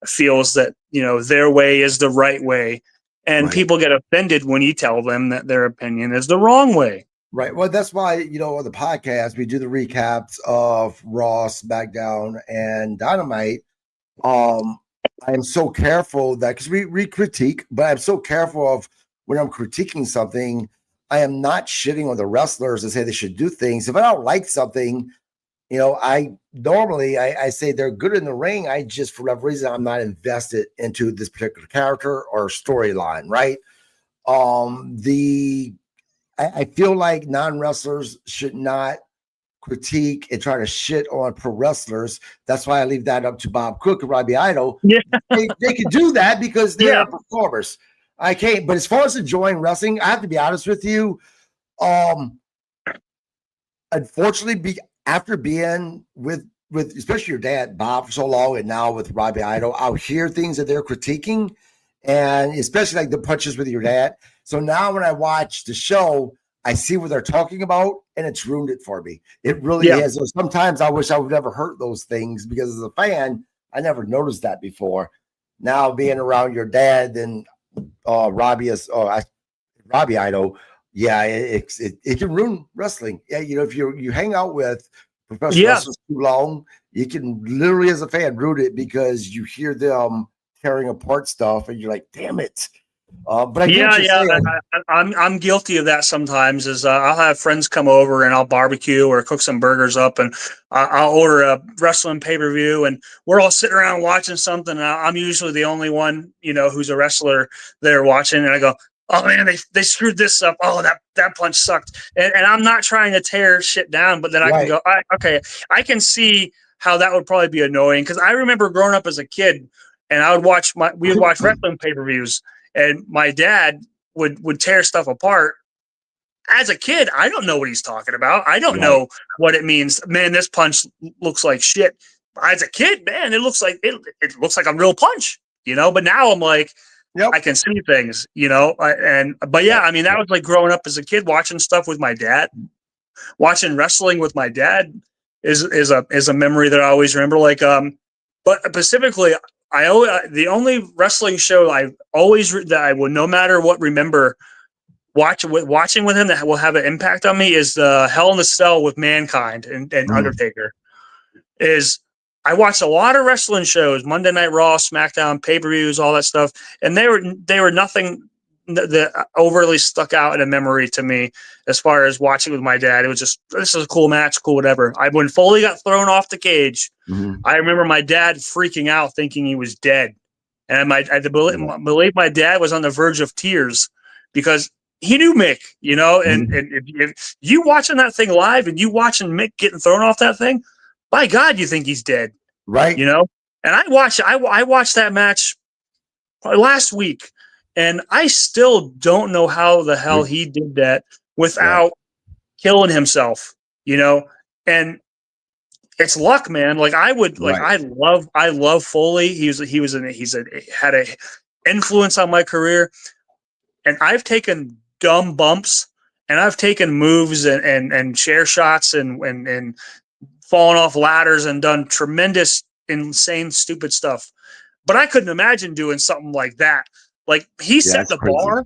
feels that, their way is the right way. And people get offended when you tell them that their opinion is the wrong way. Right. Well, that's why, on the podcast, we do the recaps of Raw, SmackDown, and Dynamite. I am so careful that, because we critique, but I'm so careful of when I'm critiquing something, I am not shitting on the wrestlers and say they should do things. If I don't like something, I normally say they're good in the ring. I just, for whatever reason, I'm not invested into this particular character or storyline. Right. I feel like non-wrestlers should not critique and try to shit on pro wrestlers. That's why I leave that up to Bob Cook and Robbie Idol. Yeah. They can do that because they're performers. I can't. But as far as enjoying wrestling, I have to be honest with you. Unfortunately, after being with especially your dad, Bob, for so long, and now with Robbie Idol, I'll hear things that they're critiquing, and especially like the punches with your dad. So now when I watch the show, I see what they're talking about, and it's ruined it for me. It really is. So sometimes I wish I would never heard those things, because as a fan, I never noticed that before. Now being around your dad and Robbie Idol, it can ruin wrestling. Yeah, if you hang out with professional wrestlers too long, you can literally, as a fan, ruin it, because you hear them tearing apart stuff, and you're like, damn it. But I'm guilty of that sometimes. I'll have friends come over and I'll barbecue or cook some burgers up, and I'll order a wrestling pay-per-view, and we're all sitting around watching something. And I'm usually the only one, who's a wrestler there watching, and I go, oh man, they screwed this up. Oh, that punch sucked. And I'm not trying to tear shit down, but then I can go, okay, I can see how that would probably be annoying, because I remember growing up as a kid, and we would watch wrestling pay-per-views. And my dad would tear stuff apart. As a kid, I don't know what he's talking about. I don't know what it means. Man, this punch looks like shit. As a kid, man, it looks like a real punch, But now I'm like, I can see things, that was like growing up as a kid, watching stuff with my dad, watching wrestling with my dad is a memory that I always remember. Like, but specifically, the only wrestling show that I will, no matter what, remember watching with him that will have an impact on me is Hell in a Cell with Mankind and Undertaker. Is I watched a lot of wrestling shows, Monday Night Raw, SmackDown, pay-per-views, all that stuff, and they were nothing that overly stuck out in a memory to me as far as watching with my dad. It was just, this is a cool match, cool whatever. When Foley got thrown off the cage, I remember my dad freaking out, thinking he was dead, and I believe my dad was on the verge of tears because he knew Mick, you know. And if you watching that thing live and you watching Mick getting thrown off that thing, by God, you think he's dead, right? You know. And I watched that match last week, and I still don't know how the hell he did that without killing himself, you know. And it's luck, man. Like I love Foley. He's had a influence on my career, and I've taken dumb bumps, and I've taken moves and chair shots and fallen off ladders and done tremendous, insane, stupid stuff. But I couldn't imagine doing something like that. Like he set the bar.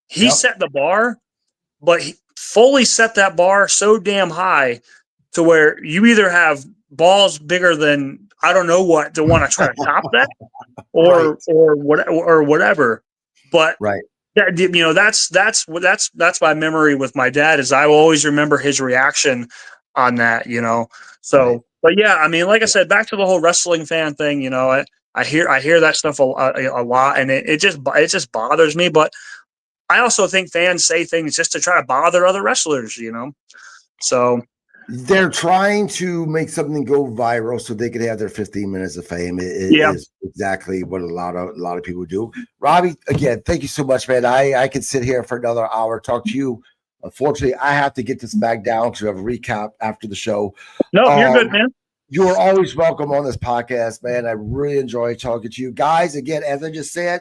He set the bar, but Foley set that bar so damn high to where you either have balls bigger than I don't know what to want to try to top that, or whatever. But that, you know, that's my memory with my dad. Is I will always remember his reaction on that, you know. So, but yeah, I mean, like I said, back to the whole wrestling fan thing, you know, I hear that stuff a lot, and it just bothers me. But I also think fans say things just to try to bother other wrestlers, you know. So they're trying to make something go viral so they could have their 15 minutes of fame. It is exactly what a lot of people do. Robbie, again, thank you so much, man. I could sit here for another hour, talk to you. Unfortunately, I have to get this back down because we have a recap after the show. No, you're good, man. You are always welcome on this podcast, man. I really enjoy talking to you guys. Again, as I just said,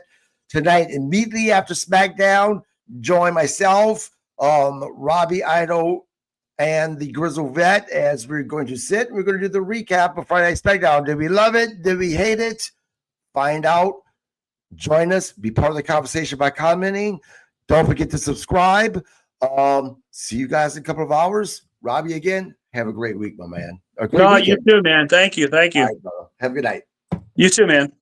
tonight, immediately after SmackDown, join myself, Robbie Idol, and the Grizzle Vet as we're going to sit. We're going to do the recap of Friday Night SmackDown. Did we love it? Did we hate it? Find out. Join us. Be part of the conversation by commenting. Don't forget to subscribe. See you guys in a couple of hours. Robbie, again, have a great week, my man. No, you too, man. Thank you. Right, have a good night. You too, man.